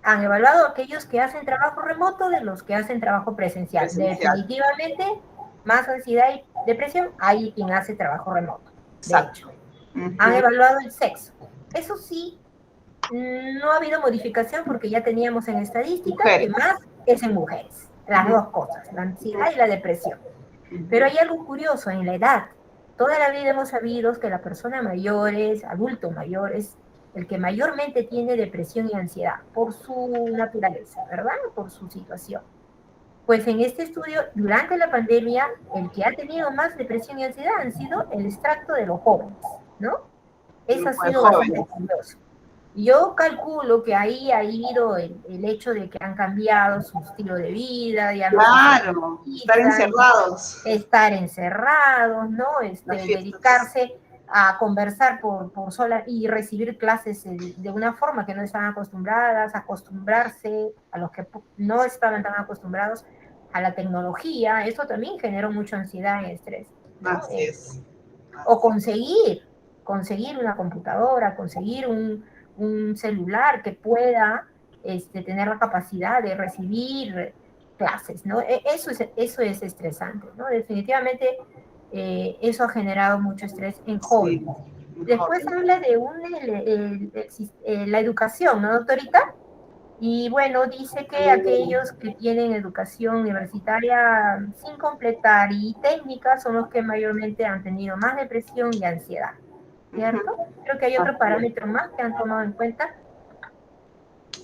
han evaluado a aquellos que hacen trabajo remoto de los que hacen trabajo presencial. presencial. Definitivamente, más ansiedad y depresión hay quien hace trabajo remoto, de Exacto. hecho. Han Ujú. evaluado el sexo. Eso sí, no ha habido modificación porque ya teníamos en estadística que Mujeres. más es en mujeres. Las Ujú, dos cosas, la ansiedad y la depresión. Pero ujú. hay algo curioso en la edad. Toda la vida hemos sabido que la persona mayor es, adulto mayor, es el que mayormente tiene depresión y ansiedad por su naturaleza, ¿verdad? Por su situación. Pues en este estudio, durante la pandemia, el que ha tenido más depresión y ansiedad han sido el extracto de los jóvenes, ¿no? Eso ha Grupo de sido bastante jóvenes. curioso. Yo calculo que ahí ha ido el hecho de que han cambiado su estilo de vida, ya no Claro, estar socializan, encerrados. estar encerrados, ¿no? Las fiestas. Dedicarse a conversar por sola y recibir clases de una forma que no estaban acostumbradas, acostumbrarse a los que no estaban tan acostumbrados a la tecnología, eso también generó mucha ansiedad y estrés, ¿no? Así es. O Así es. conseguir una computadora, conseguir un celular que pueda tener la capacidad de recibir clases, ¿no? Eso es estresante, ¿no? Definitivamente eso ha generado mucho estrés en Sí, jóvenes. muy Después joven. habla de la educación, ¿no, doctorita? Y bueno, dice que aquellos que tienen educación universitaria sin completar y técnica son los que mayormente han tenido más depresión y ansiedad, ¿cierto? Ujú. Creo que hay otro Así es. parámetro más que han tomado en cuenta.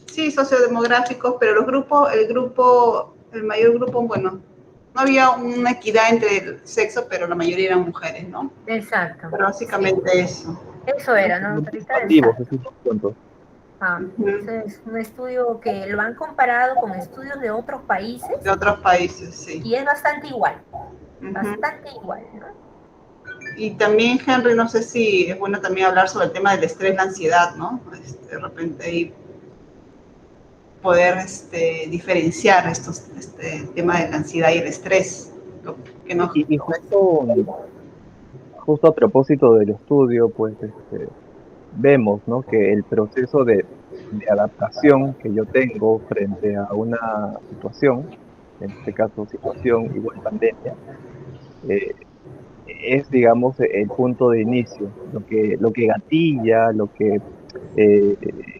Sí, sociodemográficos, pero el mayor grupo, bueno, no había una equidad entre el sexo, pero la mayoría eran mujeres, ¿no? Exacto, Pero sí, básicamente eso. eso ¿No? era, ¿no, Son doctorita? expansivos Exacto. esos dos puntos. Ujú. Ese es un estudio que lo han comparado con estudios de otros De países otros países, sí. y es Ujú. bastante igual, ¿no? Y también, Henry, no sé si es bueno también hablar sobre el tema del estrés, la ansiedad, ¿no? De repente ahí poder diferenciar este tema de la ansiedad y el estrés. Lo que nos Y justo a propósito del estudio, pues vemos, ¿no? Que el proceso de de adaptación que yo tengo frente a una situación, en este caso situación igual pandemia, eh, es, digamos, el punto de inicio, lo que gatilla, lo que eh,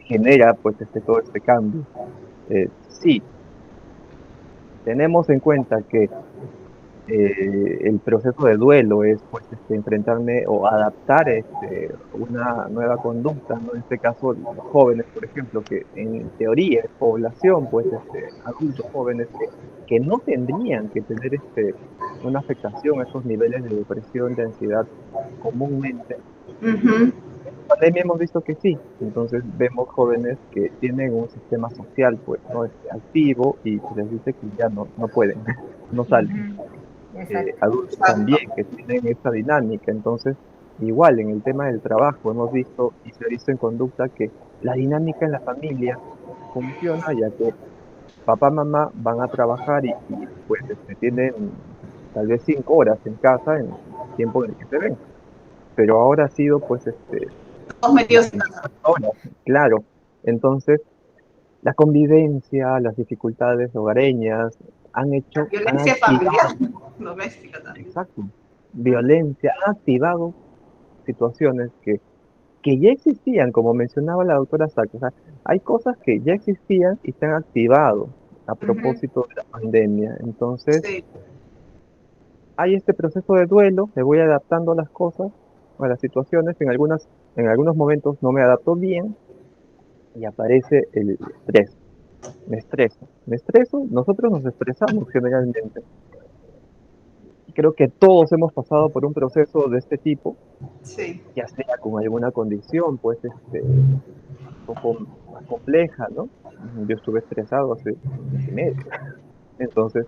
genera pues todo este cambio. Sí, tenemos en cuenta que el proceso de duelo es pues enfrentarme o adaptar una nueva conducta, ¿no? En este caso los jóvenes, por ejemplo, que en teoría es población, pues adultos jóvenes que no tendrían que tener una afectación a estos niveles de depresión, de ansiedad comúnmente. Ujú. Pandemia hemos visto que sí, entonces vemos jóvenes que tienen un sistema social pues no activo y se les dice que ya no pueden, no salen. Ujú. Exacto. Adultos Exacto. también que tienen esta dinámica. Entonces, igual en el tema del trabajo hemos visto y se ha visto en conducta que la dinámica en la familia funciona ya que papá, mamá van a trabajar pues tienen tal vez 5 horas en casa en el tiempo en el que se ven. Pero ahora ha sido pues Todos las metidos en 24 horas, claro. Entonces, la convivencia, las dificultades hogareñas la han violencia familiar, activado. doméstica también. Exacto. Violencia ha activado situaciones que ya existían, como mencionaba la doctora Sack. O sea, hay cosas que ya existían y se han activado a Ujú. propósito de la pandemia. Entonces, Sí. hay este proceso de duelo, me voy adaptando a las cosas, a las situaciones. En algunos momentos no me adapto bien y aparece el estrés. Me estreso. Me estreso, nosotros nos estresamos generalmente. Y creo que todos hemos pasado por un proceso de este tipo, Sí. ya sea con alguna condición, pues, un poco más compleja, ¿no? Yo estuve estresado hace un mes y medio. Entonces,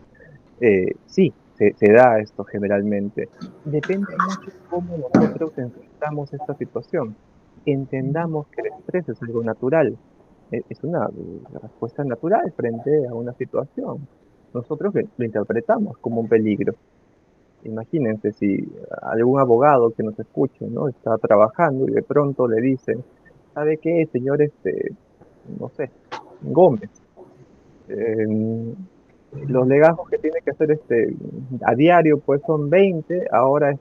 sí, se da esto generalmente. Depende mucho cómo nosotros enfrentamos esta situación. Entendamos que el estrés es algo natural, es una respuesta natural frente a una situación. Nosotros lo interpretamos como un peligro. Imagínense si algún abogado que nos escuche, ¿no? Está trabajando y de pronto le dicen, ¿sabe qué, señor, no sé, Gómez? em, los legajos que tiene que hacer a diario pues son 20, ahora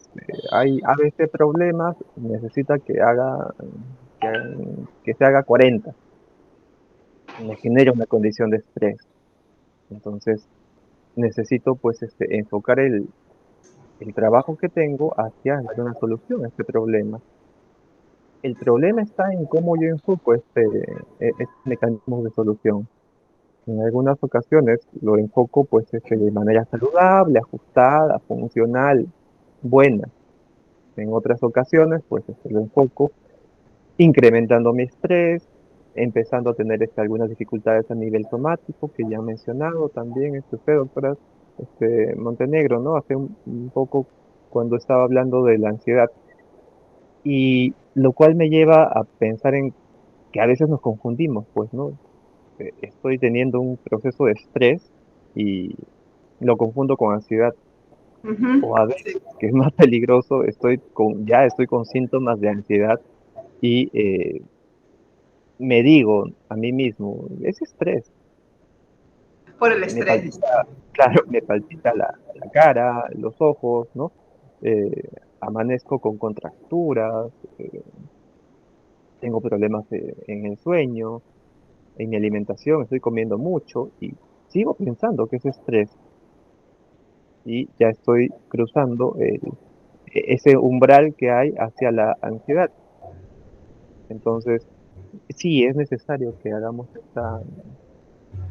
hay ABC problemas, necesita que, que se haga 40. Me genera una condición de estrés. Entonces necesito pues enfocar el trabajo que tengo hacia dar una solución a este problema. El problema está en cómo yo enfoco este mecanismo de solución. En algunas ocasiones lo enfoco pues de manera saludable, ajustada, funcional, buena. En otras ocasiones pues lo enfoco incrementando mi estrés, empezando a tener algunas dificultades a nivel somático que ya he mencionado también usted, doctora Montenegro, ¿no? Hace un poco cuando estaba hablando de la ansiedad. Y lo cual me lleva a pensar en que a veces nos confundimos, pues, ¿no? Estoy teniendo un proceso de estrés y lo confundo con ansiedad. Ujú. O a veces, Sí. que es más peligroso, ya estoy con síntomas de ansiedad y me digo a mí mismo, es estrés. Por el Me estrés. palpita, claro, me palpita la cara, los ojos, ¿no? Eh, amanezco con contracturas, eh, tengo problemas en el sueño, en mi alimentación, estoy comiendo mucho y sigo pensando que es estrés y ya estoy cruzando ese umbral que hay hacia la ansiedad. Entonces, sí, es necesario que hagamos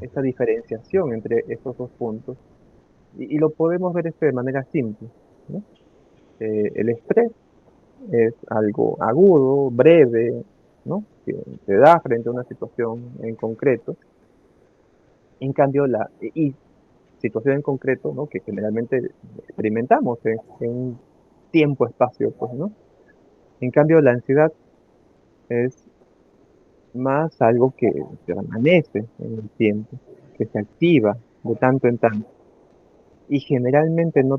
esta diferenciación entre estos dos puntos y lo podemos ver de manera simple, ¿no? El estrés es algo agudo, breve, ¿no? Que se da frente a una situación en concreto. En cambio, y situación en concreto, ¿no? Que generalmente experimentamos en un tiempo-espacio, pues, ¿no? En cambio, la ansiedad es más algo que permanece en el tiempo, que se activa de tanto en tanto y generalmente no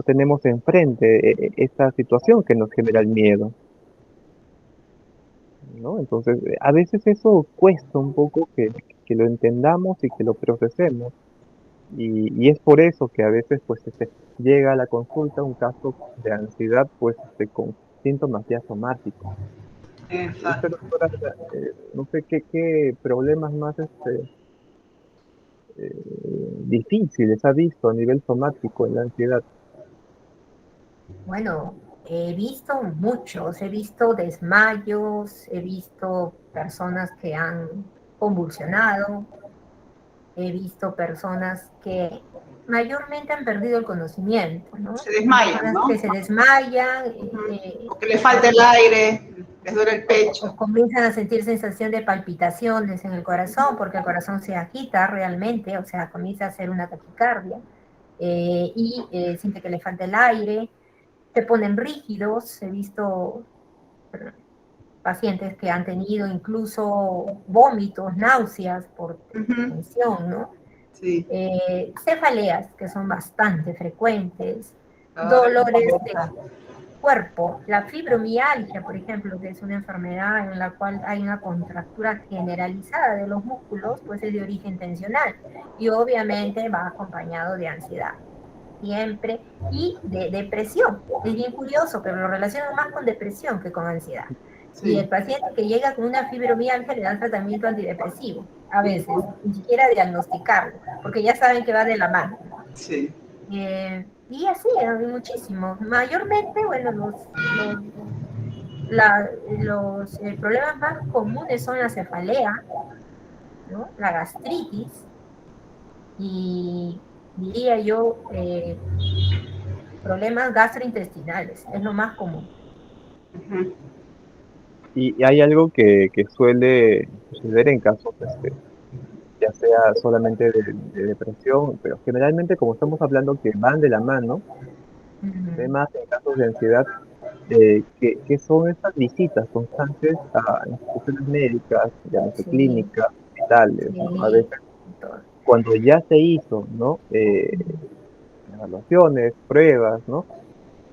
tenemos enfrente esta situación que nos genera el miedo. ¿no? Entonces, a veces eso cuesta un poco que lo entendamos y que lo procesemos. Y es por eso que a veces pues llega a la consulta un caso de ansiedad pues con síntomas ya somáticos. Usted, Exacto. doctora, no sé qué problemas más difíciles ha visto a nivel somático en la ansiedad. Bueno, he visto muchos, he visto desmayos, he visto personas que han convulsionado, he visto personas que mayormente han perdido el conocimiento, ¿no? Se Son desmayan, personas que ¿no? se desmayan, Ujú. O que le falta el porque aire, les duele el o pecho. comienzan a sentir sensación de palpitaciones en el corazón, porque el corazón se agita realmente, o sea, comienza a hacer una taquicardia, siente que le falta el aire, se ponen rígidos, he visto pacientes que han tenido incluso vómitos, náuseas por Ujú. tensión, ¿no? Sí. Cefaleas, que son bastante frecuentes, Ay, dolores de cuerpo, la fibromialgia, por ejemplo, que es una enfermedad en la cual hay una contractura generalizada de los músculos, pues es de origen tensional y obviamente va acompañado de ansiedad, siempre, y de depresión. Es bien curioso, pero lo relacionan más con depresión que con ansiedad. Y sí. el paciente que llega con una fibromialgia le dan tratamiento antidepresivo, a veces, ni siquiera diagnosticarlo, porque ya saben que va de la mano. Sí. Y así, hay muchísimos. Mayormente, bueno, los problemas más comunes son la cefalea, ¿no? La gastritis y diría yo problemas gastrointestinales, es lo más común. Ujú. Y hay algo que suele suceder en casos, ya sea solamente de depresión, pero generalmente como estamos hablando que van de la mano, Ujú. además en casos de ansiedad, que son estas visitas constantes a instituciones médicas, llámese Sí, clínicas, hospitales, ¿no? A sí, veces todo. cuando ya se hizo, ¿no? Ujú. Evaluaciones, pruebas, ¿no?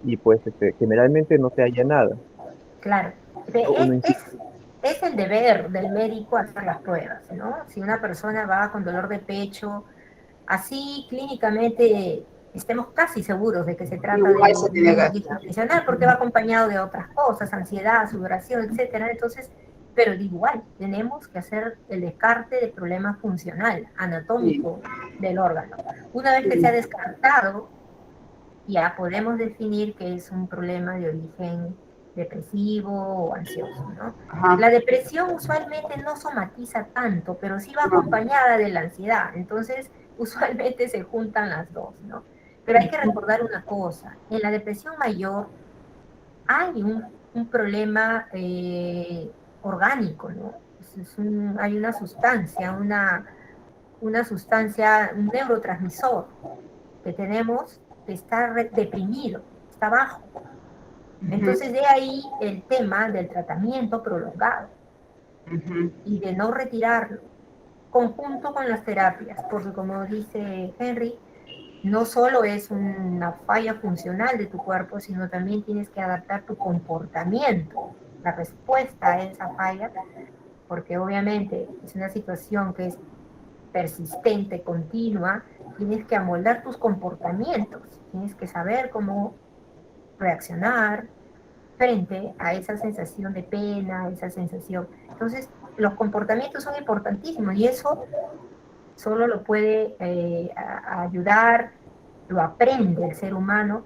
Y pues generalmente no se halla nada, Claro, ¿no? Uno es, insiste. es el deber del médico hacer las pruebas, ¿no? Si una persona va con dolor de pecho, así clínicamente estemos casi seguros de que se trata de Igual se tiene que un hacer. intencional, porque va acompañado de otras cosas, ansiedad, sudoración, etcétera. Entonces, pero igual, tenemos que hacer el descarte de problema funcional, Sí, anatómico del órgano. Una vez que se ha sí. descartado, ya podemos definir que es un problema de origen depresivo o ansioso, ¿no? Ajá. La depresión usualmente no somatiza tanto, pero sí va No. acompañada de la ansiedad, entonces usualmente se juntan las dos, ¿no? Pero hay que recordar una cosa, en la depresión mayor hay un problema orgánico, ¿no? Hay una sustancia, un neurotransmisor que tenemos que está deprimido, está bajo. Ujú, Entonces, de ahí el tema del tratamiento prolongado ujú. y de no retirarlo, conjunto con las terapias, porque como dice Henry, no solo es una falla funcional de tu cuerpo, sino también tienes que adaptar tu comportamiento, la respuesta a esa falla, porque obviamente es una situación que es persistente, continua, tienes que amoldar tus comportamientos, tienes que saber cómo reaccionar frente a esa sensación de pena, esa sensación. Entonces, los comportamientos son importantísimos y eso solo lo puede ayudar, lo aprende el ser humano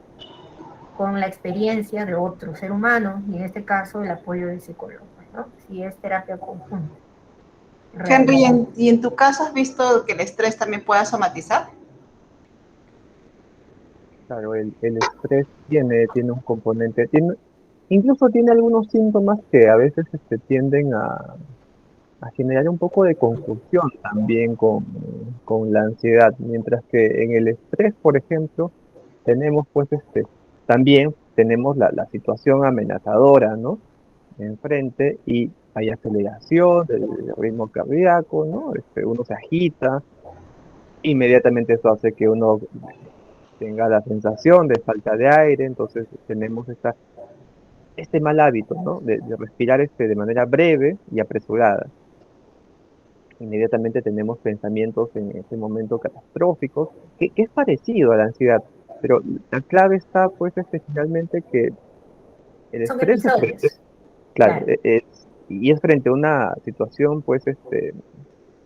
con la experiencia de otro ser humano y en este caso el apoyo del psicólogo, ¿no? Si es terapia conjunta, Henry, realmente. ¿y en tu caso has visto que el estrés también pueda somatizar? Claro, el estrés tiene un componente, incluso tiene algunos síntomas que a veces tienden a generar un poco de confusión también con la ansiedad, mientras que en el estrés, por ejemplo, tenemos pues también tenemos la situación amenazadora, ¿no? Enfrente y hay aceleración del ritmo cardíaco, ¿no? Uno se agita, inmediatamente eso hace que uno tenga la sensación de falta de aire, entonces tenemos este mal hábito, ¿no? De respirar de manera breve y apresurada. Inmediatamente tenemos pensamientos en ese momento catastróficos, que es parecido a la ansiedad, pero la clave está, pues, finalmente que el Son estrés episodios, claro, claro. y es frente a una situación, pues, que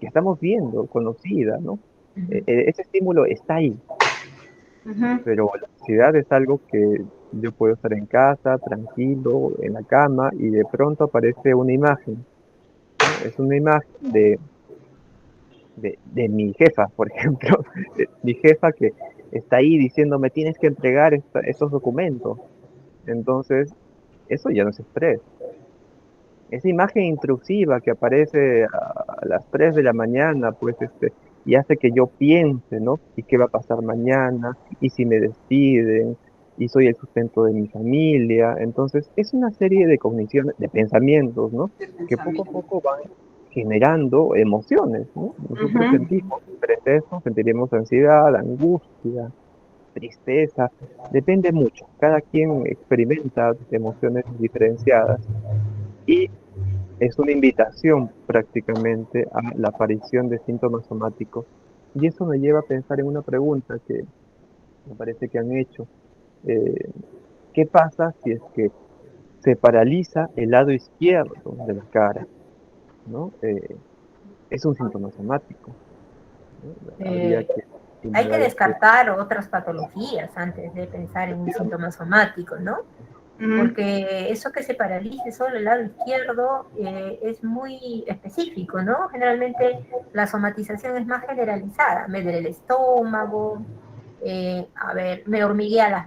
estamos viendo, conocida, ¿no? Ujú. Ese estímulo está ahí, Ujú. pero la ansiedad es algo que yo puedo estar en casa, tranquilo, en la cama, y de pronto aparece una imagen, ¿no? Es una imagen de mi jefa, por ejemplo, mi jefa que está ahí diciéndome tienes que entregar estos documentos. Entonces, eso ya no es estrés. Esa imagen intrusiva que aparece a las 3 de la mañana, pues y hace que yo piense, ¿no? ¿Y qué va a pasar mañana? ¿Y si me despiden? ¿Y soy el sustento de mi familia? Entonces, es una serie de cogniciones, de pensamientos, ¿no? De Que poco a pensamiento. poco van generando emociones, ¿no? Nosotros Ujú. sentimos, frente a eso, sentiremos ansiedad, angustia, tristeza, depende mucho. Cada quien experimenta emociones diferenciadas. Y es una invitación prácticamente a la aparición de síntomas somáticos. Y eso me lleva a pensar en una pregunta que me parece que han hecho. Eh, ¿Qué pasa si es que se paraliza el lado izquierdo de la cara? ¿No? Es un síntoma somático, ¿no? Habría Eh, que Hay que indagar descartar otras patologías antes de pensar en un síntoma somático, ¿no? Ujú. Porque eso que se paralice solo el lado izquierdo es muy específico, ¿no? Generalmente la somatización es más generalizada, me duele el estómago, a ver, me hormiguea las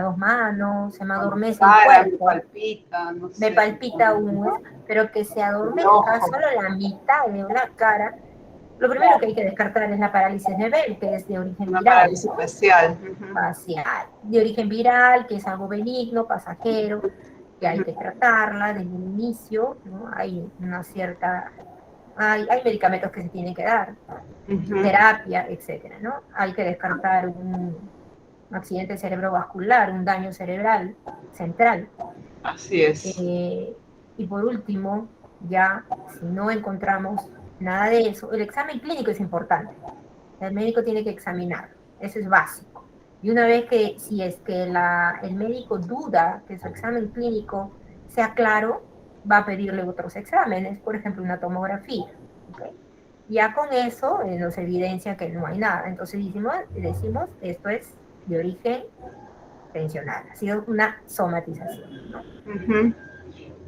dos manos, se me Cuando adormece el cara, me cuerpo, palpita, no me sé, palpita un, pero que se el adormezca ojo, solo la mitad de una cara. Lo primero que hay que descartar es la parálisis de Bell, que es de origen una viral, parálisis ¿no? facial. Ujú. Facial, de origen viral, que es algo benigno, pasajero, que hay que tratarla desde el inicio, ¿no? Hay una cierta, hay medicamentos que se tienen que dar, Ujú. terapia, etcétera, ¿no? Hay que descartar un accidente cerebrovascular, un daño cerebral central. Así es. Eh, y por último, ya si no encontramos nada de eso, el examen clínico es importante. El médico tiene que examinar, eso es básico. Y una vez que, si es que el médico duda que su examen clínico sea claro, va a pedirle otros exámenes, por ejemplo, una tomografía. ¿Okay? Ya con eso nos evidencia que no hay nada. Entonces decimos esto es de origen tensional, ha sido una somatización. ¿No? Ujú.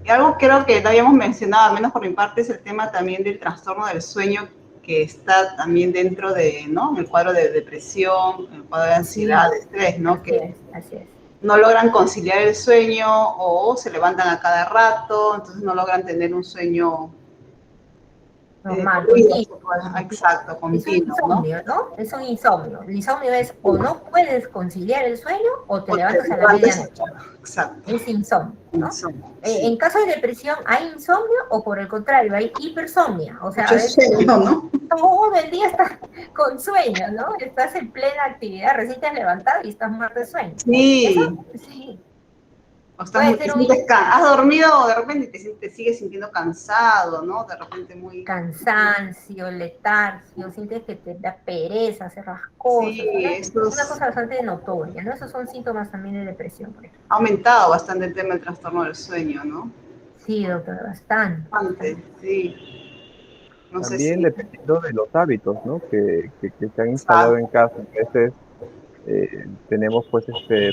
Y algo creo que no habíamos mencionado, al menos por mi parte, es el tema también del trastorno del sueño que está también dentro de, ¿no? En el cuadro de depresión, en el cuadro de ansiedad, Sí, de estrés, ¿no? así Que es, así es. no logran conciliar el sueño o se levantan a cada rato, entonces no logran tener un sueño Normal, fluido, continuo. exacto, Es un continuo, ¿no? insomnio, ¿no? Es un insomnio. El insomnio es o no puedes conciliar el sueño o te O te levantas a la levantas, medianoche. exacto, Es insomnio, ¿no? insomnio, sí. En caso de depresión, ¿hay insomnio o por el contrario, hay hipersomnia? O sea, Mucho es sueño, ¿no? todo el día estás con sueño, ¿no? Estás en plena actividad, recién te has levantado y estás muerto de sueño. Eso, Sí, sí, o estás puede te ser un sientes has dormido o de repente te sigues sintiendo cansado, ¿no? De repente muy, cansancio, letargio, sientes que te da pereza hacer las sí, cosas, una estos cosa bastante notoria, ¿no? Esos son síntomas también de depresión, por ejemplo. ha aumentado bastante el tema del trastorno del sueño, ¿no? Sí, doctora, bastante, Bastante, bastante. sí. No sé también si, dependiendo de los hábitos, ¿no? Que se han instalado en exacto. casa. A veces eh, tenemos pues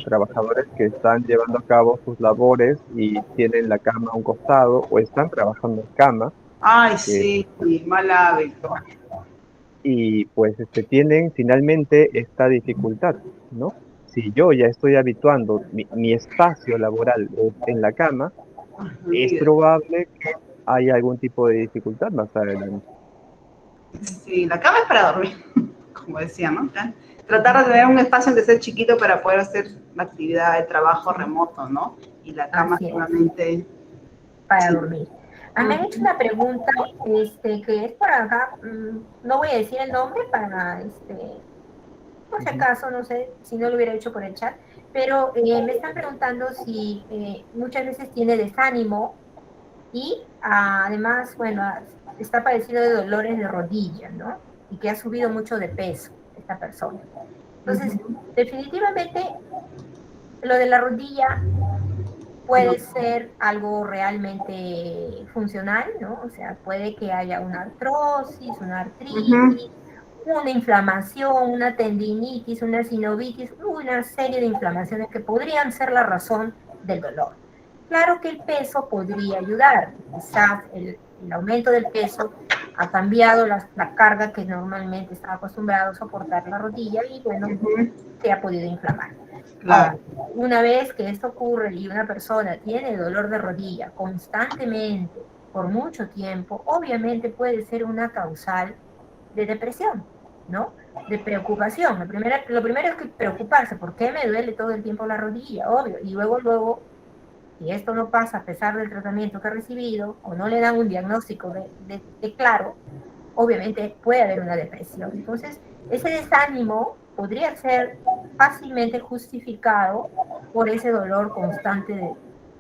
trabajadores que están llevando a cabo sus labores y tienen la cama a un costado o están trabajando en cama, Ay, que, sí, mal hábito. y pues tienen finalmente esta dificultad, ¿no? Si yo ya estoy habituando mi espacio laboral en la cama, es Olvídate. probable que haya algún tipo de dificultad más adelante. Sí, la cama es para dormir, como decía, ¿no? Tratar de Ujú, tener un espacio de ser chiquito para poder hacer la actividad de trabajo remoto, ¿no? Y la cama así es, solamente, para sí. dormir. Me han hecho Ujú. una pregunta, que es por acá, no voy a decir el nombre para, por si acaso, no sé si no lo hubiera hecho por el chat, pero me están preguntando si muchas veces tiene desánimo y además, bueno, está padeciendo de dolores de rodilla, ¿no? Y que ha subido mucho de peso esta persona. Entonces, definitivamente, lo de la rodilla puede ser algo realmente funcional, ¿no? O sea, puede que haya una artrosis, una Ujú. artritis, una inflamación, una tendinitis, una sinovitis, una serie de inflamaciones que podrían ser la razón del dolor. Claro que el peso podría ayudar, quizás el aumento del peso ha cambiado la carga que normalmente estaba acostumbrado a soportar la rodilla y bueno, Ujú. se ha podido inflamar. Ahora, Claro. una vez que esto ocurre y una persona tiene dolor de rodilla constantemente por mucho tiempo, obviamente puede ser una causal de depresión, ¿no? De preocupación. Lo primero es que preocuparse, ¿por qué me duele todo el tiempo la rodilla? Obvio. Y luego, si esto no pasa a pesar del tratamiento que ha recibido o no le dan un diagnóstico de claro, obviamente puede haber una depresión. Entonces, ese desánimo podría ser fácilmente justificado por ese dolor constante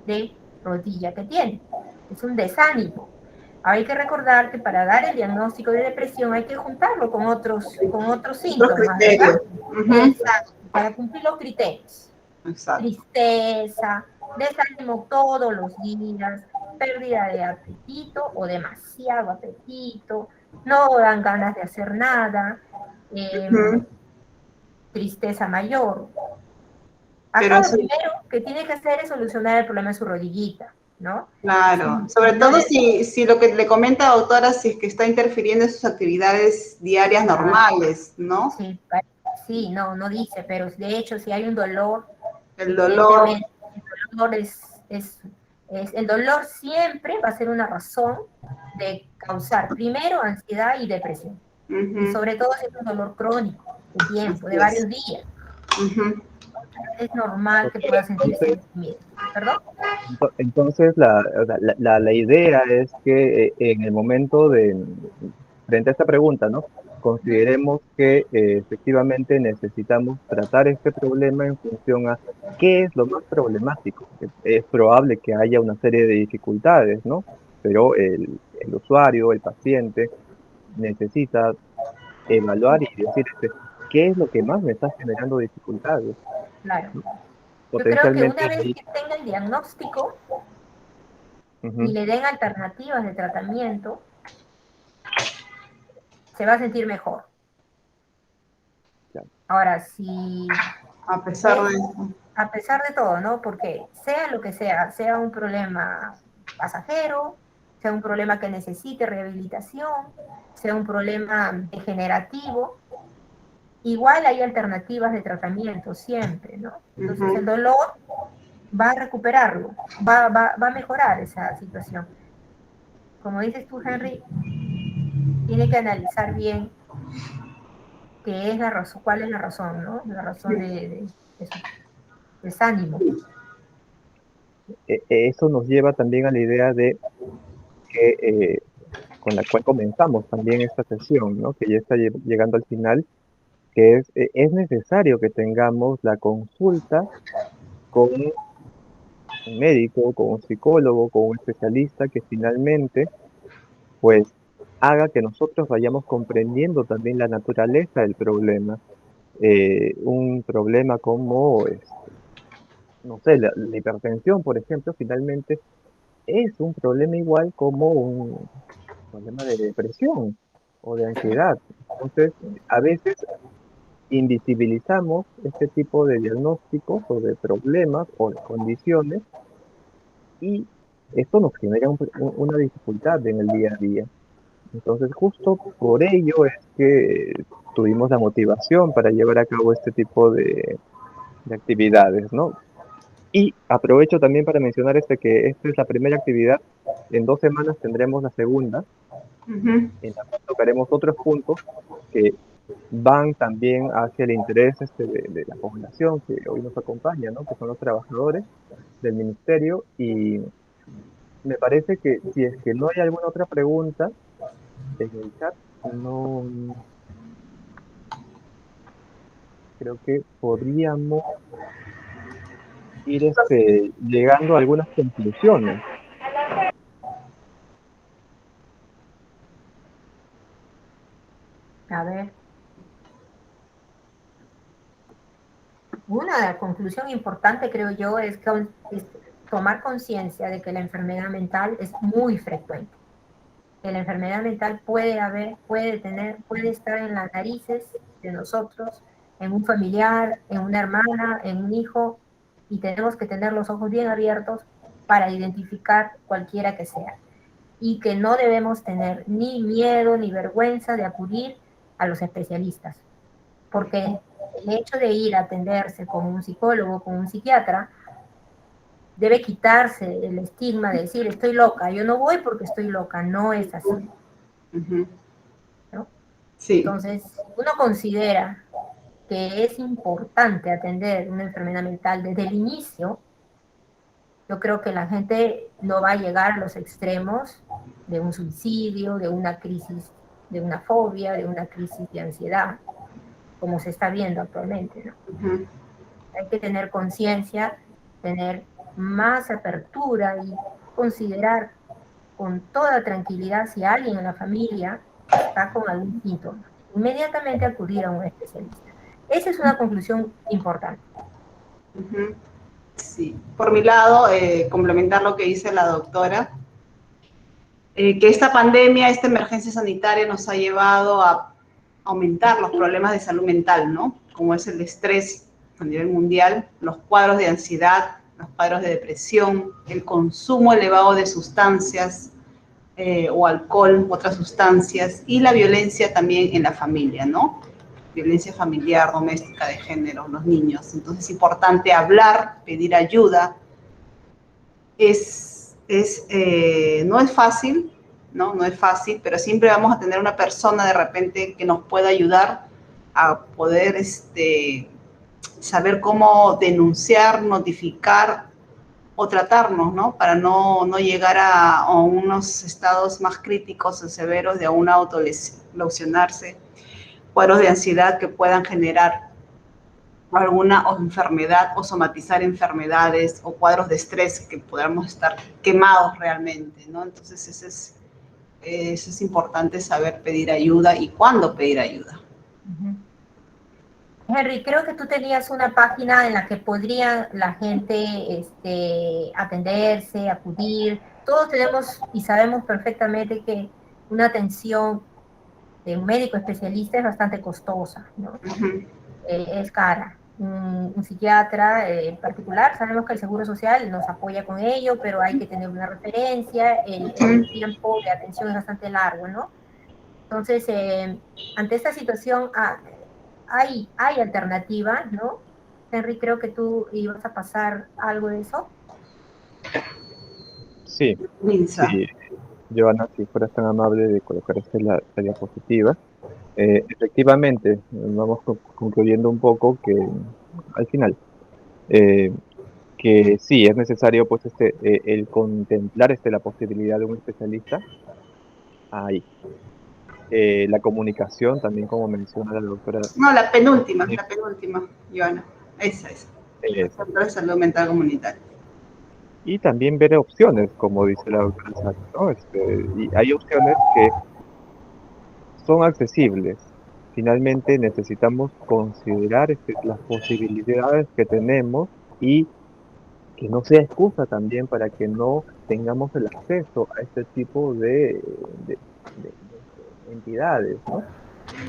de rodilla que tiene. Es un desánimo. Hay que recordar que para dar el diagnóstico de depresión hay que juntarlo con otros Otros síntomas, ¿verdad? criterios. Ujú. Exacto, para cumplir los criterios. Exacto. Tristeza, desánimo todos los días, pérdida de apetito o demasiado apetito, no dan ganas de hacer nada, eh, Ujú. tristeza mayor. Acá Pero lo sí, primero que tiene que hacer es solucionar el problema de su rodillita, ¿no? claro. Si Sobre no todo le... si lo que le comenta, doctora, si es que está interfiriendo en sus actividades diarias Ah, normales, ¿no? sí, sí, no dice, pero de hecho si hay un dolor, El dolor. evidentemente el dolor el dolor siempre va a ser una razón de causar primero ansiedad y depresión. Y Ujú. sobre todo si es un dolor crónico, de tiempo, de Así es. varios días. Ujú. Es normal que pueda sentirse Entonces, deprimido. ¿Perdón? entonces o sea, la idea es que en el momento frente a esta pregunta, ¿no? Ujú. Consideremos que efectivamente necesitamos tratar este problema en función a qué es lo más problemático. Es probable que haya una serie de dificultades, ¿no? Pero el usuario, el paciente, necesita evaluar y decir, ¿qué es lo que más me está generando dificultades? Claro. Yo creo que Potencialmente una vez ahí, que tenga el diagnóstico y ujú, le den alternativas de tratamiento, se va a sentir mejor. claro, Ahora, si A pesar de es eso. a pesar de todo, ¿no? Porque sea lo que sea un problema pasajero, sea un problema que necesite rehabilitación, sea un problema degenerativo, igual hay alternativas de tratamiento siempre, ¿no? Entonces el Ujú. dolor va a recuperarlo, va a mejorar esa situación. Como dices tú, Henry, tiene que analizar bien qué es la razón, cuál es la razón, ¿no? La razón de su desánimo. eso nos lleva también a la idea de que con la cual comenzamos también esta sesión, ¿no? Que ya está llegando al final, que es necesario que tengamos la consulta con un médico, con un psicólogo, con un especialista que finalmente, pues, haga que nosotros vayamos comprendiendo también la naturaleza del problema. Un problema como, no sé, la hipertensión, por ejemplo, finalmente es un problema igual como un problema de depresión o de ansiedad. Entonces, a veces invisibilizamos este tipo de diagnósticos o de problemas o de condiciones y esto nos genera una dificultad en el día a día. Entonces, justo por ello es que tuvimos la motivación para llevar a cabo este tipo de actividades, ¿no? Y aprovecho también para mencionar que esta es la primera actividad, en 2 semanas tendremos la segunda, Ujú. en la cual tocaremos otros puntos que van también hacia el interés de la población que hoy nos acompaña, ¿no? Que son los trabajadores del ministerio. Y me parece que si es que no hay alguna otra pregunta en el chat, no, creo que podríamos ir llegando a algunas conclusiones. A ver, una conclusión importante, creo yo, es tomar conciencia de que la enfermedad mental es muy frecuente. Que la enfermedad mental puede estar en las narices de nosotros, en un familiar, en una hermana, en un hijo, y tenemos que tener los ojos bien abiertos para identificar cualquiera que sea. Y que no debemos tener ni miedo ni vergüenza de acudir a los especialistas, porque el hecho de ir a atenderse con un psicólogo, con un psiquiatra, debe quitarse el estigma de decir estoy loca, yo no voy porque estoy loca, no es así. ¿No? Sí. Entonces, uno considera que es importante atender una enfermedad mental desde el inicio. Yo creo que la gente no va a llegar a los extremos de un suicidio, de una crisis, de una fobia, de una crisis de ansiedad, como se está viendo actualmente, ¿no? Hay que tener conciencia, tener más apertura y considerar con toda tranquilidad si alguien en la familia está con algún síntoma. Inmediatamente acudir a un especialista. Esa es una conclusión importante. Sí. Por mi lado, complementar lo que dice la doctora, que esta pandemia, esta emergencia sanitaria nos ha llevado a aumentar los problemas de salud mental, ¿no? Como es el estrés a nivel mundial, los cuadros de ansiedad, los cuadros de depresión, el consumo elevado de sustancias o alcohol, otras sustancias, y la violencia también en la familia, ¿no? Violencia familiar, doméstica, de género, los niños. Entonces es importante hablar, pedir ayuda. No es fácil, ¿no? No es fácil, pero siempre vamos a tener una persona de repente que nos pueda ayudar a poder saber cómo denunciar, notificar o tratarnos, ¿no? Para no llegar a unos estados más críticos o severos de aún autolesionarse, cuadros de ansiedad que puedan generar alguna enfermedad o somatizar enfermedades o cuadros de estrés que podamos estar quemados realmente, ¿no? Entonces eso es importante saber pedir ayuda y cuándo pedir ayuda. Henry, creo que tú tenías una página en la que podría la gente atenderse, acudir. Todos tenemos y sabemos perfectamente que una atención de un médico especialista es bastante costosa, ¿no? Es cara. Un psiquiatra en particular, sabemos que el Seguro Social nos apoya con ello, pero hay que tener una referencia, el tiempo de atención es bastante largo, ¿no? Entonces, ante esta situación hay alternativas, ¿no? Henry, creo que tú ibas a pasar algo de eso. Sí, sí, Joana, si fueras tan amable de colocar la diapositiva. Efectivamente, vamos concluyendo un poco que al final, que sí, es necesario pues el contemplar la posibilidad de un especialista ahí. La comunicación también, como menciona la doctora. No, la penúltima, Joana. Esa es. El Centro de Salud Mental Comunitaria. Y también ver opciones, como dice la doctora Sara, ¿no? Y hay opciones que son accesibles. Finalmente necesitamos considerar las posibilidades que tenemos y que no sea excusa también para que no tengamos el acceso a este tipo de entidades, ¿no?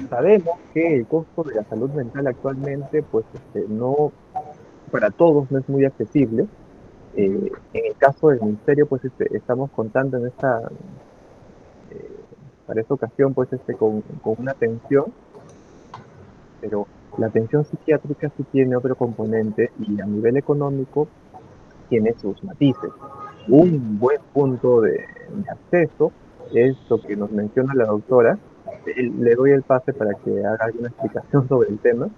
Sabemos que el costo de la salud mental actualmente, pues, no, para todos no es muy accesible. En el caso del ministerio, pues, estamos contando para esta ocasión, pues, con una atención, pero la atención psiquiátrica sí tiene otro componente y a nivel económico tiene sus matices. Un buen punto de acceso es lo que nos menciona la doctora. Le doy el pase para que haga alguna explicación sobre el tema.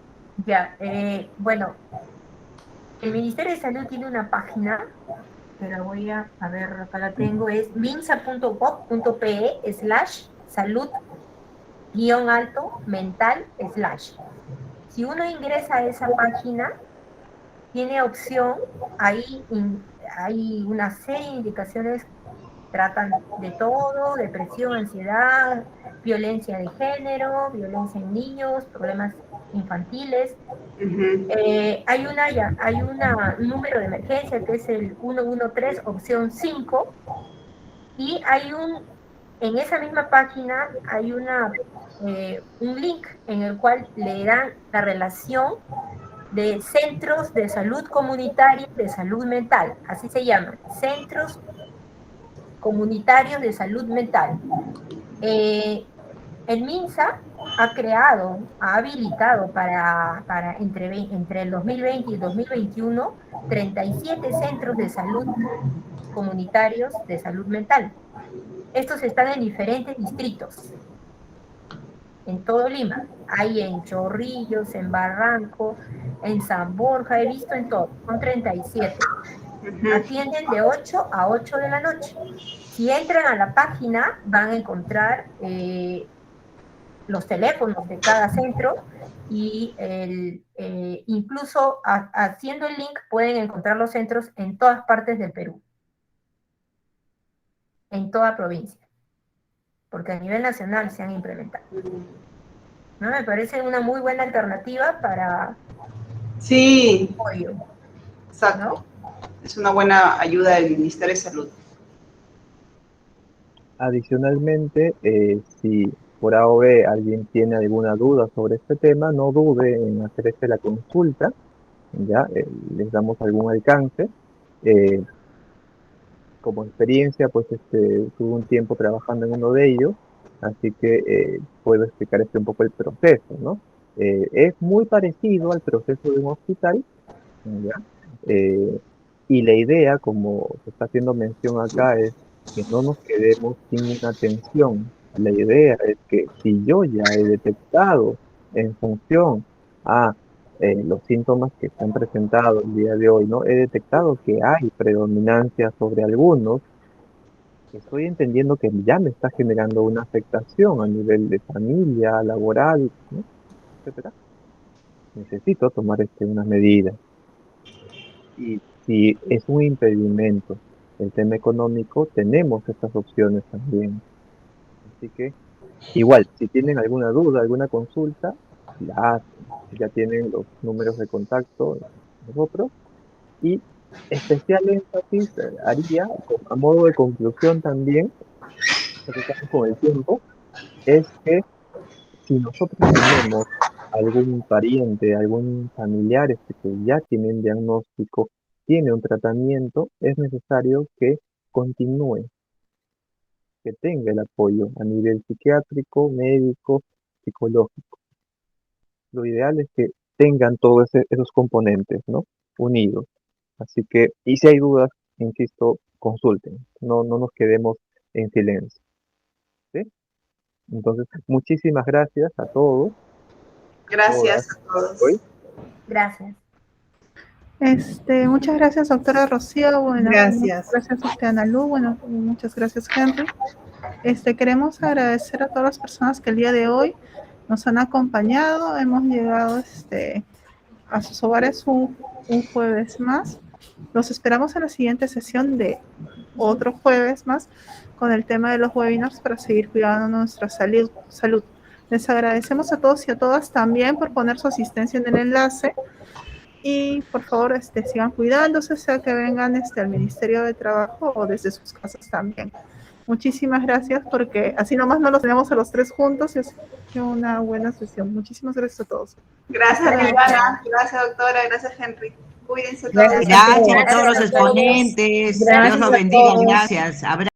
Ya, bueno, el Ministerio de Salud tiene una página, que la voy a ver, acá la tengo, es minsa.gov.pe/salud-mental/ Si uno ingresa a esa página, tiene opción, ahí hay una serie de indicaciones, tratan de todo, depresión, ansiedad, violencia de género, violencia en niños, problemas infantiles. Hay un número de emergencia que es el 113, opción 5, y en esa misma página hay un link en el cual le dan la relación de centros de salud comunitarios de salud mental, así se llaman, centros comunitarios de salud mental. El MINSA ha habilitado entre el 2020 y el 2021 37 centros de salud comunitarios de salud mental. Estos están en diferentes distritos, en todo Lima. Hay en Chorrillos, en Barranco, en San Borja, he visto en todo, son 37. Atienden de 8 a 8 de la noche. Si entran a la página, van a encontrar los teléfonos de cada centro y incluso haciendo el link pueden encontrar los centros en todas partes del Perú, en toda provincia, porque a nivel nacional se han implementado. ¿No? Me parece una muy buena alternativa para Sí, apoyo. exacto. ¿No? Es una buena ayuda del Ministerio de Salud. Adicionalmente, si por A o B alguien tiene alguna duda sobre este tema, no dude en hacerse la consulta, ya les damos algún alcance. Eh, Como experiencia, pues tuve un tiempo trabajando en uno de ellos, así que puedo explicar un poco el proceso, ¿no? Es muy parecido al proceso de un hospital, ¿ya? Eh, y la idea, como se está haciendo mención acá, es que no nos quedemos sin una atención. La idea es que si yo ya he detectado en función a los síntomas que se han presentado el día de hoy, ¿no? He detectado que hay predominancia sobre algunos, estoy entendiendo que ya me está generando una afectación a nivel de familia, laboral, ¿no? Etcétera. Necesito tomar unas medidas. Y si es un impedimento el tema económico, tenemos estas opciones también. Así que, igual, si tienen alguna duda, alguna consulta, la hacen. Ya tienen los números de contacto de nosotros. Y especial énfasis haría, a modo de conclusión también, porque estamos con el tiempo, es que si nosotros tenemos algún pariente, algún familiar que ya tiene un diagnóstico, tiene un tratamiento, es necesario que continúe, que tenga el apoyo a nivel psiquiátrico, médico, psicológico. Lo ideal es que tengan todos esos componentes, ¿no? Unidos. Así que, y si hay dudas, insisto, consulten, no nos quedemos en silencio. ¿Sí? Entonces, muchísimas gracias a todos, todas, Gracias a hoy. todos. Gracias. Muchas gracias, doctora Rocío. Bueno, Gracias. muchas gracias, usted, Ana Lu. Bueno, muchas gracias, Henry. Queremos agradecer a todas las personas que el día de hoy nos han acompañado. Hemos llegado a sus hogares un jueves más. Los esperamos en la siguiente sesión de otro jueves más con el tema de los webinars para seguir cuidando nuestra salud. Les agradecemos a todos y a todas también por poner su asistencia en el enlace. Y por favor sigan cuidándose, sea que vengan al Ministerio de Trabajo o desde sus casas también. Muchísimas gracias, porque así nomás no los tenemos a los tres juntos y es una buena sesión. Muchísimas gracias a todos. Gracias, Silvana. Gracias, doctora. Gracias, Henry. Cuídense todos. Gracias Gracias a todos los exponentes. Dios los bendiga. Gracias.